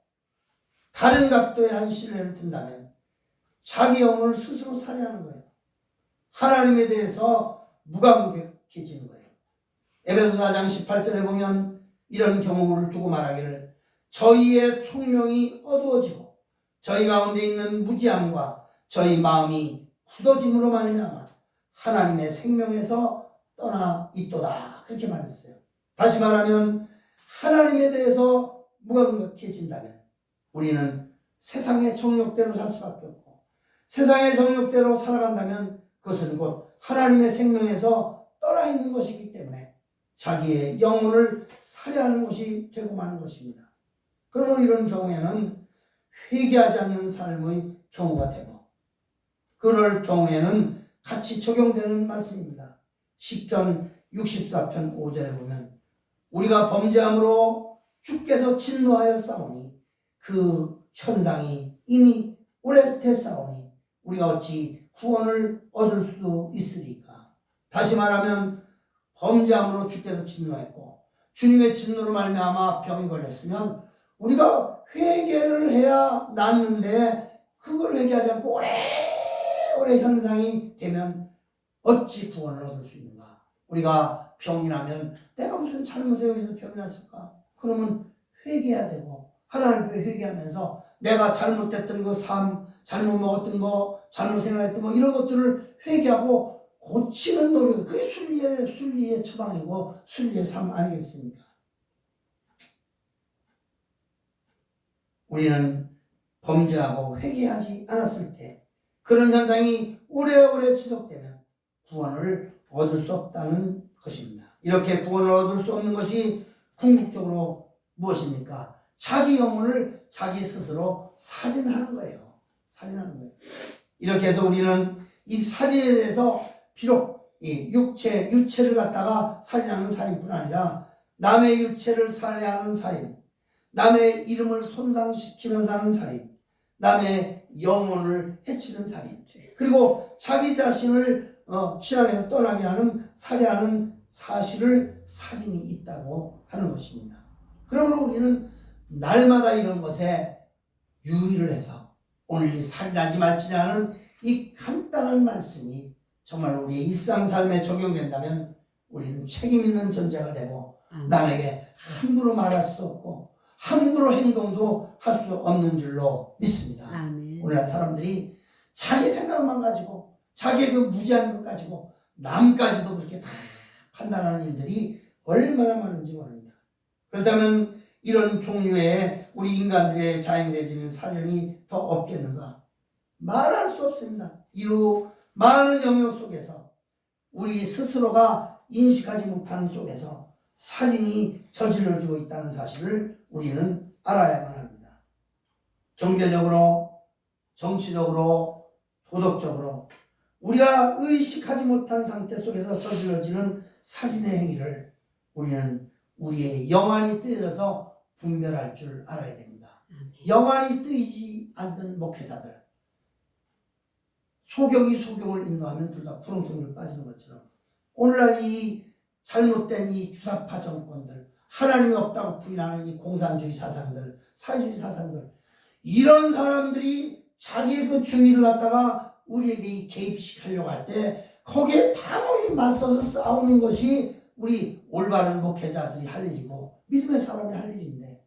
다른 각도의 한 신뢰를 든다면 자기 영혼을 스스로 살해하는 거예요. 하나님에 대해서 무감각해지는 거예요. 에베소 4장 18절에 보면 이런 경우를 두고 말하기를 저희의 총명이 어두워지고 저희 가운데 있는 무지함과 저희 마음이 굳어짐으로 말미암아 하나님의 생명에서 떠나 있도다. 그렇게 말했어요. 다시 말하면 하나님에 대해서 무감각해진다면 우리는 세상의 정욕대로 살 수밖에 없고 세상의 정욕대로 살아간다면 그것은 곧 하나님의 생명에서 떠나 있는 것이기 때문에 자기의 영혼을 살해하는 것이 되고 마는 것입니다. 그러면 이런 경우에는 회개하지 않는 삶의 경우가 되고 그럴 경우에는 같이 적용되는 말씀입니다. 시편 64편 5절에 보면 우리가 범죄함으로 주께서 진노하여 싸우니 그 현상이 이미 오래됐사오니 우리가 어찌 구원을 얻을 수 있으리까. 다시 말하면 범죄함으로 주께서 진노했고 주님의 진노로 말미암아 병이 걸렸으면 우리가 회개를 해야 낫는데 그걸 회개하지 않고 오래오래 현상이 되면 어찌 구원을 얻을 수 있는가. 우리가 병이 나면 내가 무슨 잘못에 의해서 병이 났을까. 그러면 회개해야 되고 하나님 앞에 회개하면서 내가 잘못됐던 거 삶, 잘못 먹었던 거, 잘못 생각했던 거 이런 것들을 회개하고 고치는 노력, 그게 순리의 처방이고 순리의 삶 아니겠습니까? 우리는 범죄하고 회개하지 않았을 때 그런 현상이 오래오래 지속되면 구원을 얻을 수 없다는 것입니다. 이렇게 구원을 얻을 수 없는 것이 궁극적으로 무엇입니까? 자기 영혼을 자기 스스로 살인하는 거예요. 살인하는 거예요. 이렇게 해서 우리는 이 살인에 대해서 비록 이 유체를 갖다가 살인하는 살인뿐 아니라 남의 유체를 살해하는 살인, 남의 이름을 손상시키면서 하는 살인, 남의 영혼을 해치는 살인, 그리고 자기 자신을 신앙에서 떠나게 하는 살해하는 사실을 살인이 있다고 하는 것입니다. 그러므로 우리는 날마다 이런 것에 유의를 해서 오늘 이 살인하지 말지라는 이 간단한 말씀이 정말 우리의 일상삶에 적용된다면 우리는 책임 있는 존재가 되고 남에게 함부로 말할 수 없고 함부로 행동도 할 수 없는 줄로 믿습니다. 아멘. 오늘날 사람들이 자기 생각만 가지고 자기의 그 무지한 것 가지고 남까지도 그렇게 다 판단하는 일들이 얼마나 많은지 모릅니다. 그렇다면 이런 종류의 우리 인간들의 자행되지는 사련이 더 없겠는가? 말할 수 없습니다. 이로 많은 영역 속에서 우리 스스로가 인식하지 못하는 속에서 살인이 저질러지고 있다는 사실을 우리는 알아야만 합니다. 경제적으로, 정치적으로, 도덕적으로 우리가 의식하지 못한 상태 속에서 저질러지는 살인의 행위를 우리는 우리의 영안이 뜨여서 분별할 줄 알아야 됩니다. 영안이 뜨이지 않는 목회자들, 소경이 소경을 인도하면 둘 다 구렁텅이로 빠지는 것처럼 오늘날 이 잘못된 이 주사파 정권들, 하나님이 없다고 부인하는 이 공산주의 사상들, 사회주의 사상들, 이런 사람들이 자기의 그 주의를 갖다가 우리에게 개입시키려고 할 때 거기에 단호히 맞서서 싸우는 것이 우리 올바른 목회자들이 할 일이고 믿음의 사람이 할 일인데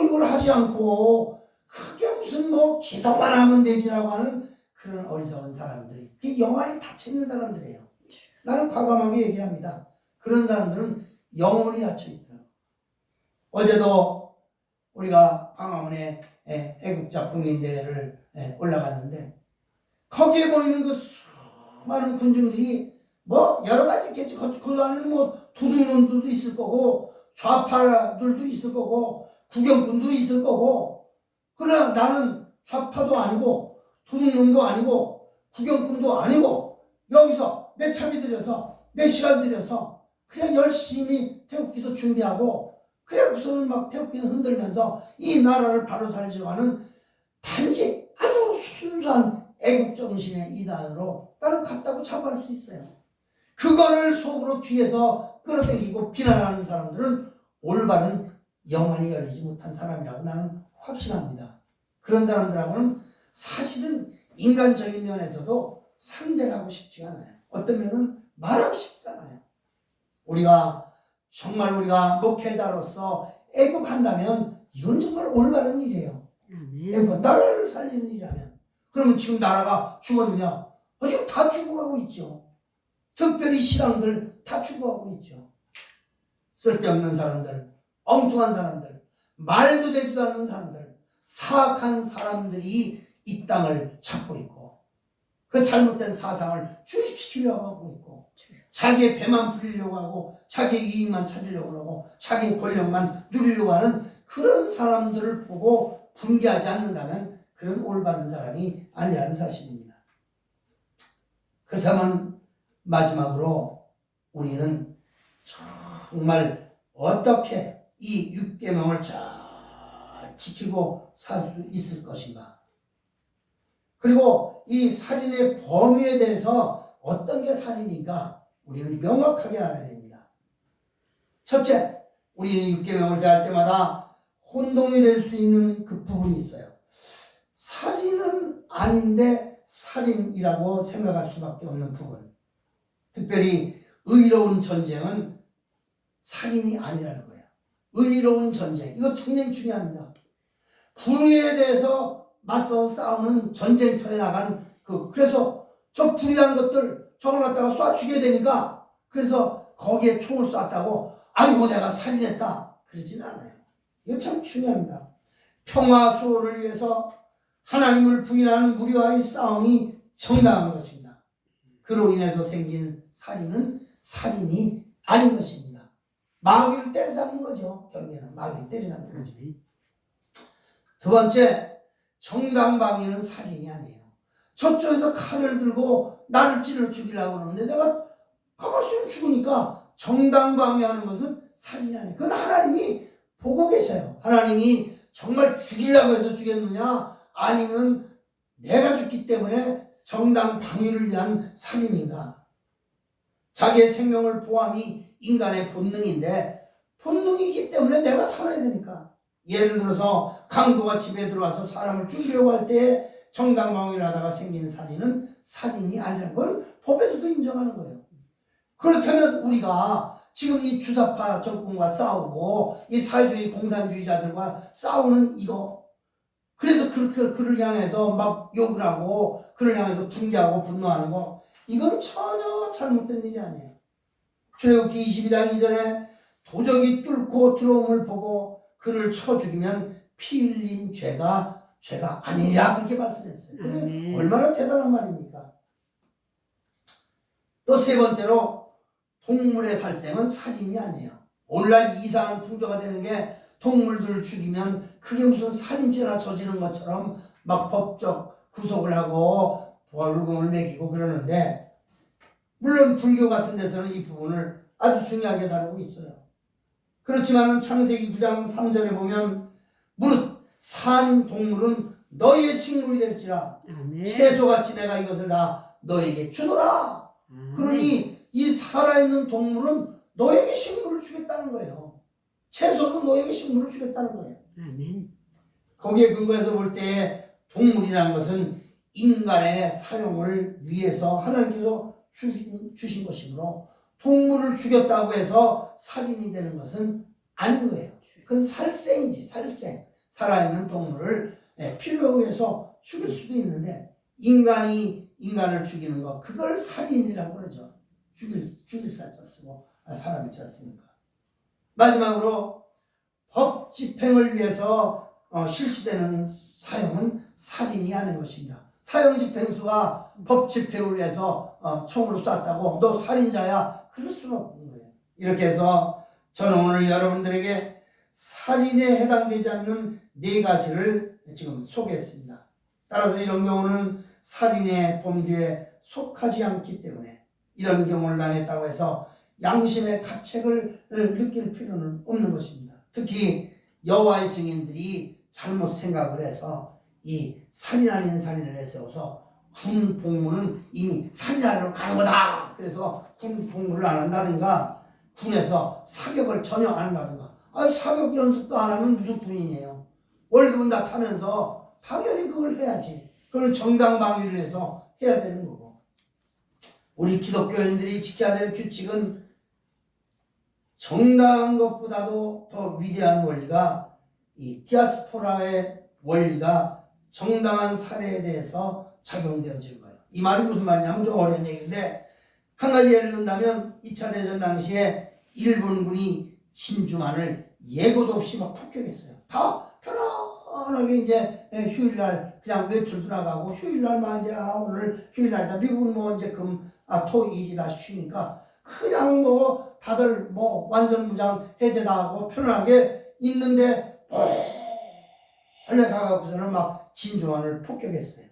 이걸 하지 않고 그게 무슨 기도만 하면 되지라고 하는 그런 어리석은 사람들이, 그게 영안이 닫혀있는 사람들이에요. 나는 과감하게 얘기합니다. 그런 사람들은 영혼이 닫혀있다. 어제도 우리가 광화문에 애국자 국민대회를 올라갔는데 거기에 보이는 그 수많은 군중들이 여러 가지 있겠지. 그 안에는 도둑놈들도 있을 거고 좌파들도 있을 거고 구경꾼도 있을 거고, 그러나 나는 좌파도 아니고 도둑놈도 아니고 구경꾼도 아니고 여기서 내 차비 들여서 내 시간 들여서 그냥 열심히 태극기도 준비하고 그냥 손을 막 태극기를 흔들면서 이 나라를 바로 살려고 하는 단지 아주 순수한 애국정신의 이단으로 나는 갔다고 자부할 수 있어요. 그거를 속으로 뒤에서 끌어당기고 비난하는 사람들은 올바른 영안이 열리지 못한 사람이라고 나는 확신합니다. 그런 사람들하고는 사실은 인간적인 면에서도 상대를 하고 싶지 않아요. 어떤 면은 말하고 싶지 않아요. 정말 우리가 목회자로서 애국한다면 이건 정말 올바른 일이에요. 애국, 나라를 살리는 일이라면. 그러면 지금 나라가 죽었느냐? 지금 다 죽어가고 있죠. 특별히 신앙들 다 죽어가고 있죠. 쓸데없는 사람들, 엉뚱한 사람들, 말도 되지도 않는 사람들, 사악한 사람들이 이 땅을 잡고 있고 그 잘못된 사상을 주입시키려고 하고 있고 자기의 배만 부리려고 하고 자기의 이익만 찾으려고 하고 자기의 권력만 누리려고 하는 그런 사람들을 보고 분개하지 않는다면 그런 올바른 사람이 아니라는 사실입니다. 그렇다면 마지막으로 우리는 정말 어떻게 이 6계명을 잘 지키고 살 수 있을 것인가? 그리고 이 살인의 범위에 대해서 어떤 게 살인인가 우리는 명확하게 알아야 됩니다. 첫째, 우리는 6계명을 대할 때마다 혼동이 될 수 있는 그 부분이 있어요. 살인은 아닌데 살인이라고 생각할 수밖에 없는 부분. 특별히 의로운 전쟁은 살인이 아니라는 거예요. 의로운 전쟁, 이거 굉장히 중요합니다. 불의에 대해서 맞서 싸우는 전쟁터에 나간 그래서 저 불의한 것들 저걸 갖다가 쏴 죽여야 되니까 그래서 거기에 총을 쐈다고 아이고 내가 살인했다 그러진 않아요. 이거 참 중요합니다. 평화 수호를 위해서 하나님을 부인하는 무리와의 싸움이 정당한 것입니다. 그로 인해서 생긴 살인은 살인이 아닌 것입니다. 마귀를 때려잡는 거죠. 결국에는 마귀를 때려잡는 거죠. 두 번째, 정당방위는 살인이 아니에요. 저쪽에서 칼을 들고 나를 찔러 죽이려고 그러는데 내가 가만히 있으면 죽으니까 정당방위하는 것은 살인이 아니에요. 그건 하나님이 보고 계셔요. 하나님이 정말 죽이려고 해서 죽였느냐 아니면 내가 죽기 때문에 정당방위를 위한 살인인가. 자기의 생명을 보함이 인간의 본능인데 본능이기 때문에 내가 살아야 되니까. 예를 들어서 강도가 집에 들어와서 사람을 죽이려고 할 때 정당방위를 하다가 생긴 살인은 살인이 아니라는 걸 법에서도 인정하는 거예요. 그렇다면 우리가 지금 이 주사파 정권과 싸우고 이 사회주의 공산주의자들과 싸우는 이거, 그래서 그렇게 그를 향해서 막 욕을 하고 그를 향해서 분개하고 분노하는 거, 이건 전혀 잘못된 일이 아니에요. 출애굽기 22장 이전에 도적이 뚫고 들어옴을 보고 그를 쳐 죽이면 피 흘린 죄가 아니라 그렇게 말씀했어요. 그게 얼마나 대단한 말입니까? 또 세 번째로 동물의 살생은 살인이 아니에요. 오늘날 이상한 풍조가 되는 게 동물들을 죽이면 그게 무슨 살인죄나 저지른 것처럼 막 법적 구속을 하고 벌금을 매기고 그러는데, 물론 불교 같은 데서는 이 부분을 아주 중요하게 다루고 있어요. 그렇지만 창세기 9장 3절에 보면 무릇 산 동물은 너희의 식물이 될지라 채소같이 내가 이것을 다 너에게 주노라. 그러니 이 살아있는 동물은 너에게 식물을 주겠다는 거예요. 채소도 너에게 식물을 주겠다는 거예요. 아멘. 거기에 근거해서 볼 때 동물이라는 것은 인간의 사용을 위해서 하나님께서 주신 것이므로 동물을 죽였다고 해서 살인이 되는 것은 아닌 거예요. 그건 살생이지, 살생. 살아있는 동물을 필요에 의해서 죽일 수도 있는데 인간이 인간을 죽이는 거, 그걸 살인이라고 그러죠. 죽일 살자 쓰고 사람이 쳤으니까. 마지막으로 법 집행을 위해서 실시되는 사용은 살인이 아닌 것입니다. 사형 집행수가 법 집행을 위해서 총으로 쐈다고 너 살인자야, 그럴 수는 없는 거예요. 이렇게 해서 저는 오늘 여러분들에게 살인에 해당되지 않는 네 가지를 지금 소개했습니다. 따라서 이런 경우는 살인의 범죄에 속하지 않기 때문에 이런 경우를 당했다고 해서 양심의 가책을 느낄 필요는 없는 것입니다. 특히 여호와의 증인들이 잘못 생각을 해서 이 살인 아닌 살인을 내세워서 군 복무는 이미 살인하러 가는 거다, 그래서 군 복무를 안 한다든가 군에서 사격을 전혀 안 한다든가. 사격 연습도 안 하면 무슨 군인이에요. 월급은 다 타면서 당연히 그걸 해야지. 그걸 정당방위를 해서 해야 되는 거고. 우리 기독교인들이 지켜야 될 규칙은 정당한 것보다도 더 위대한 원리가 이 디아스포라의 원리가 정당한 사례에 대해서 작용되어질 거예요. 이 말이 무슨 말이냐면 좀 어려운 얘기인데, 한 가지 예를 든다면 2차 대전 당시에 일본군이 진주만을 예고도 없이 막 폭격했어요. 다 편안하게 이제 휴일날 그냥 외출 들어가고 휴일날만 이제 오늘 휴일날이다. 미국은 뭐 이제 토 일이 다 쉬니까 그냥 뭐 다들 뭐 완전 무장 해제다 하고 편안하게 있는데 원래 가가고서는 막 진주만을 폭격했어요.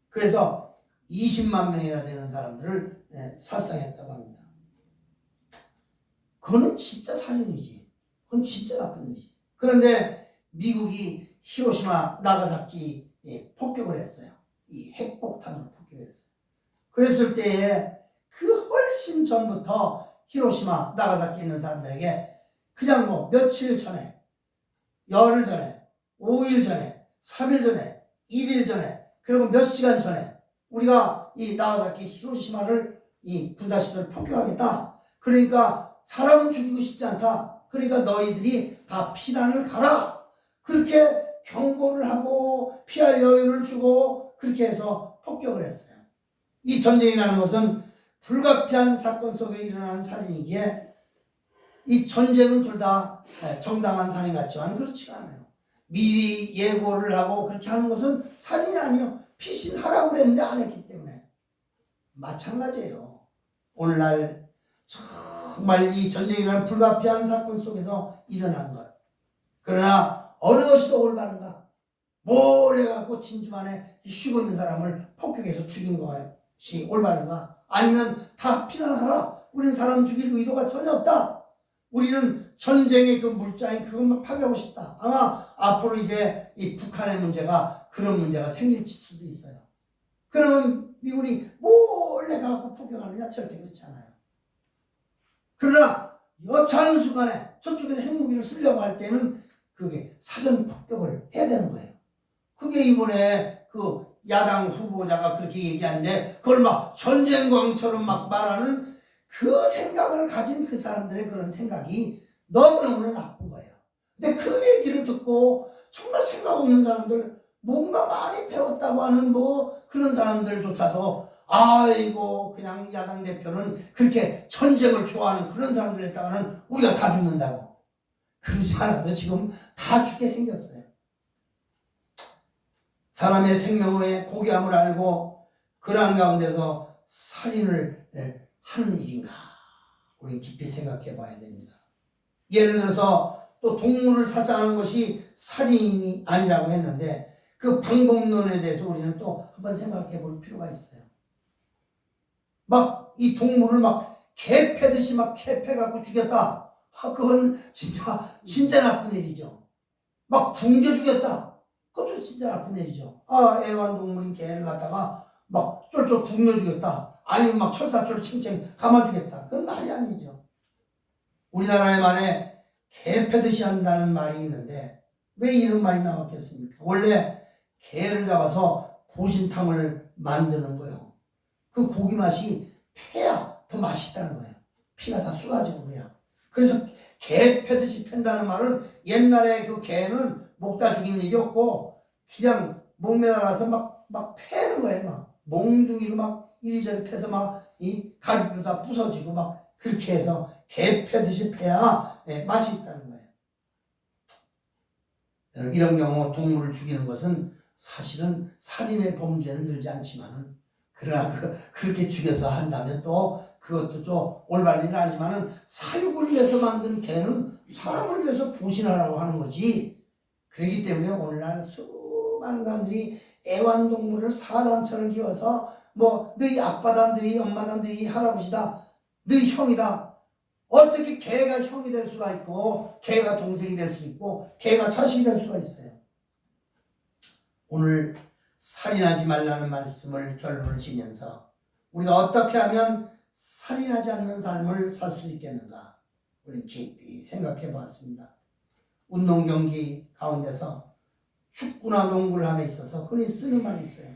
그래서 20만 명이나 되는 사람들을 살상했다고 합니다. 그거는 진짜 살인이지. 그건 진짜 나쁜 일이지. 그런데 미국이 히로시마, 나가사키 폭격을 했어요. 이 핵폭탄으로 폭격했어요. 그랬을 때에 그 훨씬 전부터 히로시마, 나가사키에 있는 사람들에게 그냥 뭐 며칠 전에, 열흘 전에, 5일 전에, 3일 전에, 1일 전에, 그리고 몇 시간 전에 우리가 이 나가사키, 히로시마를 이 군사시설을 폭격하겠다. 그러니까 사람은 죽이고 싶지 않다. 그러니까 너희들이 다 피난을 가라. 그렇게 경고를 하고 피할 여유를 주고 그렇게 해서 폭격을 했어요. 이 전쟁이라는 것은 불가피한 사건 속에 일어난 살인이기에 이 전쟁은 둘 다 정당한 살인 같지만 그렇지가 않아요. 미리 예고를 하고 그렇게 하는 것은 살인이 아니에요. 피신하라고 그랬는데 안 했기 때문에. 마찬가지예요. 오늘날 정말 이 전쟁이라는 불가피한 사건 속에서 일어난 것. 그러나 어느 것이 더 올바른가? 몰래 갖고 진주만에 쉬고 있는 사람을 폭격해서 죽인 것이 올바른가? 아니면 다 피난하라. 우리는 사람 죽일 의도가 전혀 없다. 우리는 전쟁의 그 물자인 그것만 파괴하고 싶다. 아마 앞으로 이제 이 북한의 문제가 그런 문제가 생길 수도 있어요. 그러면 미국이 몰래 갖고 폭격하느냐? 절대 그렇지 않아요. 그러나 여차하는 순간에 저쪽에서 핵무기를 쓰려고 할 때는 그게 사전 폭격을 해야 되는 거예요. 그게 이번에 그 야당 후보자가 그렇게 얘기하는데 그걸 막 전쟁광처럼 막 말하는 그 생각을 가진 그 사람들의 그런 생각이 너무너무 나쁜 거예요. 근데 그 얘기를 듣고 정말 생각 없는 사람들, 뭔가 많이 배웠다고 하는 뭐 그런 사람들조차도 아이고 그냥 야당 대표는 그렇게 전쟁을 좋아하는 그런 사람들 했다가는 우리가 다 죽는다고. 그렇지 않아도 지금 다 죽게 생겼어요. 사람의 생명의 고귀함을 알고 그러한 가운데서 살인을 하는 일인가? 우리 깊이 생각해 봐야 됩니다. 예를 들어서 또 동물을 살상하는 것이 살인이 아니라고 했는데 그 방법론에 대해서 우리는 또 한번 생각해 볼 필요가 있어요. 막 이 동물을 막 개 패듯이 막 개 패갖고 죽였다. 그건 진짜 나쁜 일이죠. 막 굶겨 죽였다. 그것도 진짜 나쁜 일이죠. 애완동물인 개를 갖다가 막 쫄쫄 굶겨 죽였다. 아니면 막 철사철 챙챙 감아 주겠다. 그건 말이 아니죠. 우리나라에 만에 개 패듯이 한다는 말이 있는데 왜 이런 말이 나왔겠습니까? 원래 개를 잡아서 보신탕을 만드는 거예요. 그 고기 맛이 패야 더 맛있다는 거예요. 피가 다 쏟아지고 그래야. 그래서 개 패듯이 팬다는 말은 옛날에 그 개는 목다 죽이는 일이 없고 그냥 목 매달아서 막 패는 거예요. 막 몽둥이로 막 이리저리 패서 막 이 갈비도 다 부서지고 막 그렇게 해서 개 패듯이 패야 맛이 있다는 거예요. 이런 경우 동물을 죽이는 것은 사실은 살인의 범죄는 들지 않지만은 그러나 그렇게 죽여서 한다면 또 그것도 좀 올바른 일은 아니지만은 사육을 위해서 만든 개는 사람을 위해서 보신하라고 하는 거지. 그렇기 때문에 오늘날 수많은 사람들이 애완동물을 사람처럼 키워서 뭐 너희 아빠다, 너희 엄마다, 너희 할아버지다, 너희 형이다. 어떻게 개가 형이 될 수가 있고 개가 동생이 될 수 있고 개가 자식이 될 수가 있어요. 오늘 살인하지 말라는 말씀을 결론을 지면서 우리가 어떻게 하면 살인하지 않는 삶을 살 수 있겠는가 우리 깊이 생각해 보았습니다. 운동 경기 가운데서 축구나 농구를 함에 있어서 흔히 쓰는 말이 있어요.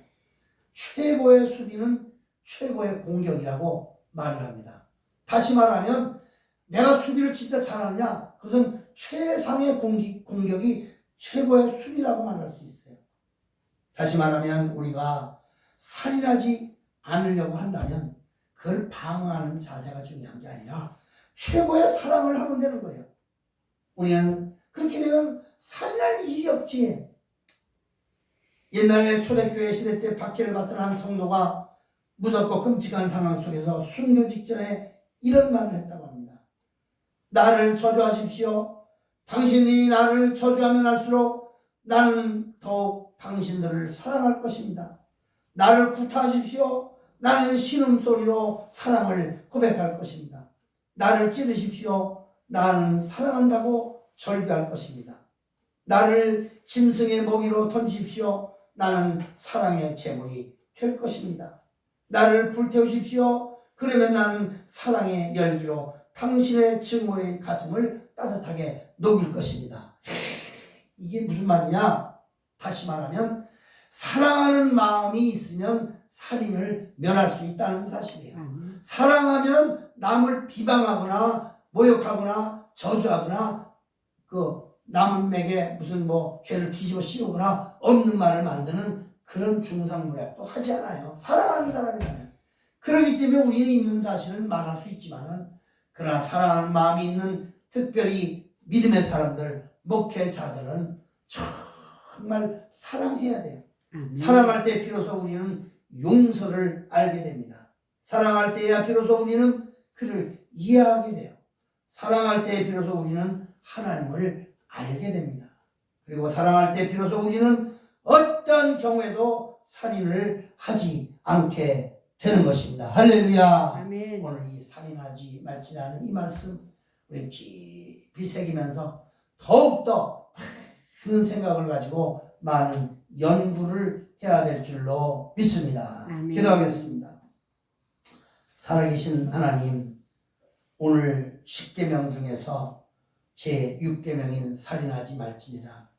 최고의 수비는 최고의 공격이라고 말을 합니다. 다시 말하면 내가 수비를 진짜 잘하느냐? 그것은 최상의 공격이 최고의 수비라고 말할 수 있어요. 다시 말하면 우리가 살인하지 않으려고 한다면 그걸 방어하는 자세가 중요한 게 아니라 최고의 사랑을 하면 되는 거예요. 우리는 그렇게 되면 살인할 일이 없지. 옛날에 초대교회 시대 때 박해를 받던 한 성도가 무섭고 끔찍한 상황 속에서 순교 직전에 이런 말을 했다고 합니다. 나를 저주하십시오. 당신이 나를 저주하면 할수록 나는 더욱 당신들을 사랑할 것입니다. 나를 구타하십시오. 나는 신음소리로 사랑을 고백할 것입니다. 나를 찌르십시오. 나는 사랑한다고 절규할 것입니다. 나를 짐승의 먹이로 던지십시오. 나는 사랑의 제물이 될 것입니다. 나를 불태우십시오. 그러면 나는 사랑의 열기로 당신의 증오의 가슴을 따뜻하게 녹일 것입니다. 이게 무슨 말이냐? 다시 말하면 사랑하는 마음이 있으면 살인을 면할 수 있다는 사실이에요. 사랑하면 남을 비방하거나 모욕하거나 저주하거나 남에게 무슨 죄를 뒤집어 씌우거나 없는 말을 만드는 그런 중상모략도 하지 않아요. 사랑하는 사람이라면. 그렇기 때문에 우리는 있는 사실은 말할 수 있지만은 그러나 사랑하는 마음이 있는 특별히 믿음의 사람들, 목회자들은 정말 사랑해야 돼요. 사랑할 때 비로소 우리는 용서를 알게 됩니다. 사랑할 때야 비로소 우리는 그를 이해하게 돼요. 사랑할 때 비로소 우리는 하나님을 알게 됩니다. 그리고 사랑할 때 비로소 우리는 어떤 경우에도 살인을 하지 않게 되는 것입니다. 할렐루야. 아멘. 오늘 이 살인하지 말지라는 이 말씀 우리 깊이 새기면서 더욱더 많은 생각을 가지고 많은 연구를 해야 될 줄로 믿습니다. 아멘. 기도하겠습니다. 살아계신 하나님, 오늘 10계명 중에서 제 6계명인 살인하지 말지니라,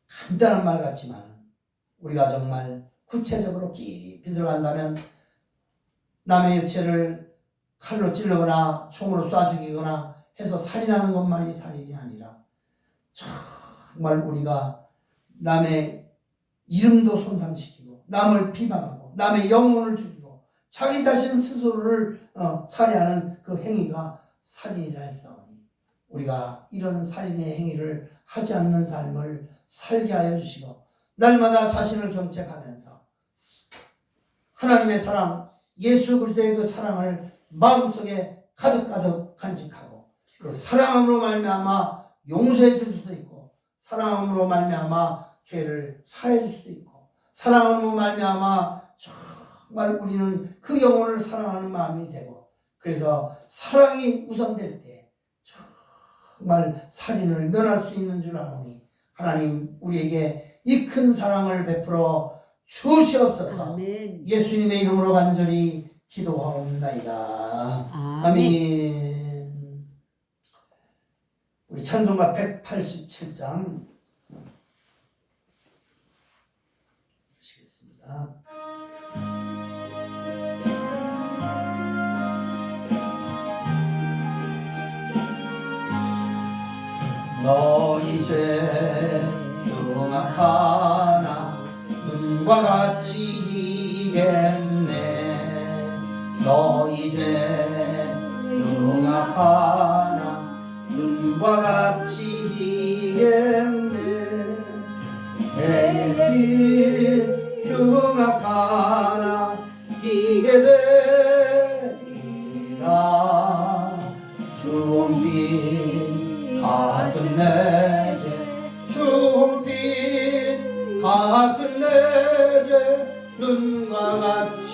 간단한 말 같지만 우리가 정말 구체적으로 깊이 들어간다면 남의 육체를 칼로 찌르거나 총으로 쏴 죽이거나 해서 살인하는 것만이 살인이 아니라 정말 우리가 남의 이름도 손상시키고 남을 비방하고 남의 영혼을 죽이고 자기 자신 스스로를 살해하는 그 행위가 살인이라 했사오니 우리가 이런 살인의 행위를 하지 않는 삶을 살게 하여 주시고 날마다 자신을 경책하면서 하나님의 사랑, 예수 그리스도의 그 사랑을 마음속에 가득가득 간직하고 그 사랑으로 말미암아 용서해 줄 수도 있고 사랑으로 말미암아 죄를 사해 줄 수도 있고 사랑으로 말미암아 정말 우리는 그 영혼을 사랑하는 마음이 되고 그래서 사랑이 우선될 때 정말 살인을 면할 수 있는 줄 아노니 하나님 우리에게 이 큰 사랑을 베풀어 주시옵소서. 아멘. 예수님의 이름으로 간절히 기도하옵나이다. 아멘. 우리 찬송가 187장 보시겠습니다. 너희 죄 흉악하나 눈과 같이 이겠네. 너희 죄 흉악하나 눈과 같이 이겠네. 대비 흉악하나 이게 되리라. 주홍빛 같은 내 죄 주홍빛 같은 내 죄 눈과 같이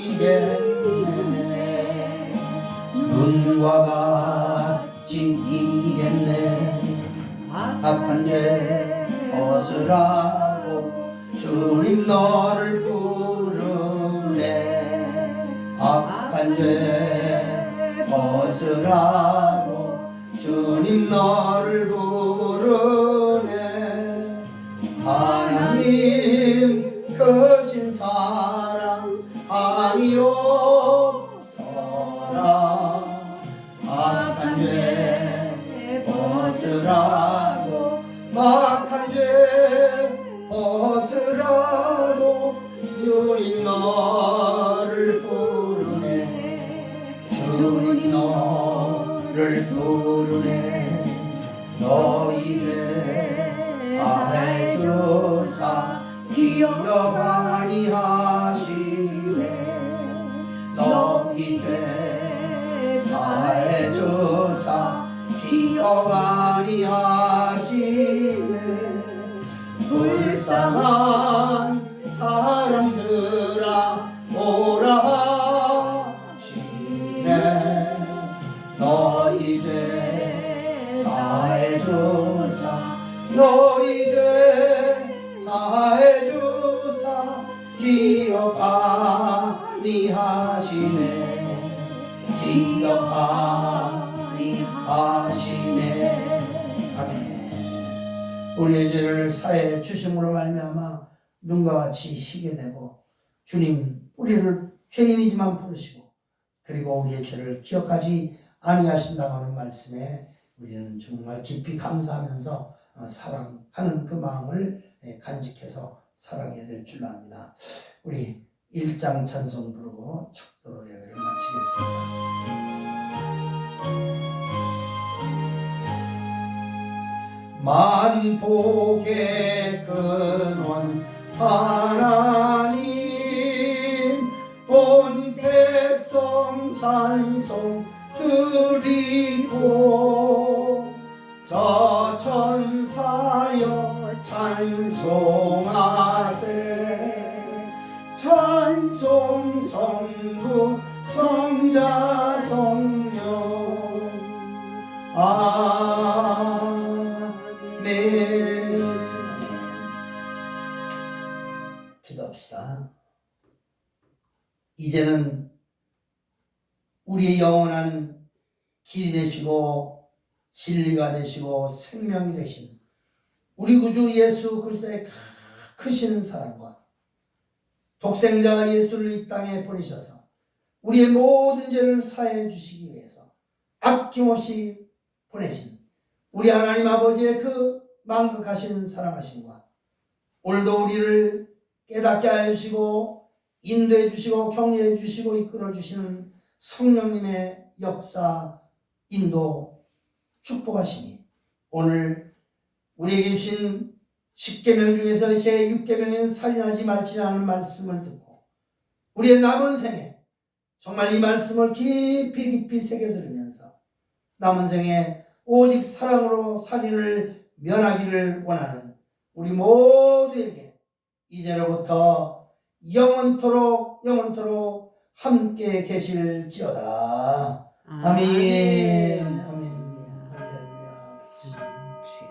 이겠네. 눈과 같이 이겠네. 악한 죄 벗으라고 주님 너를 부르네. 악한 죄 벗으라고 주님 너를 부르네. 하나님 크신 사랑 아니옵소라. 악한 죄 벗으라고 악한 죄 벗으라고 주님 너를 부르네. 주님 너를 부르네. 너희 죄 사해 주사 기억 아니하시네. 너희 죄 사해 주사 기억 아니하시네. 불쌍한 사람들아 오라 하시네. 너희 죄 사해 주사 너희 죄 사해 주사 기억 아니하시네. 기억 아니하시네. 아멘. 우리의 죄를 사해 주심으로 말미암아 눈과 같이 희게 되고 주님 우리를 죄인이지만 부르시고 그리고 우리의 죄를 기억하지 아니하신다고 하는 말씀에 우리는 정말 깊이 감사하면서 사랑하는 그 마음을 간직해서 사랑해야 될 줄 압니다. 우리 1장 찬송 부르고 척도로 예배를 마치겠습니다. 만복의 근원 하나님 온 백성 찬송 드리고 저 천사여 찬송하라. 아멘. 기도합시다. 이제는 우리의 영원한 길이 되시고 진리가 되시고 생명이 되신 우리 구주 예수 그리스도의 크신 사랑과 독생자 예수를 이 땅에 보내셔서 우리의 모든 죄를 사해 주시기 위해서 아낌없이 보내신 우리 하나님 아버지의 그 만극하신 사랑하심과 오늘도 우리를 깨닫게 하여 주시고 인도해 주시고 격려해 주시고 이끌어 주시는 성령님의 역사, 인도, 축복하시니 오늘 우리에게 주신 10계명 중에서 제6계명인 살인하지 말지라는 말씀을 듣고 우리의 남은 생에 정말 이 말씀을 깊이 깊이 새겨들으면서 남은 생에 오직 사랑으로 살인을 면하기를 원하는 우리 모두에게 이제로부터 영원토록 함께 계실지어다. 아멘. 아멘. 할렐루야. 주여.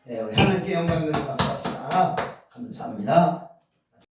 네, 우리 하나님께 영광을 받습시다. 감사합니다.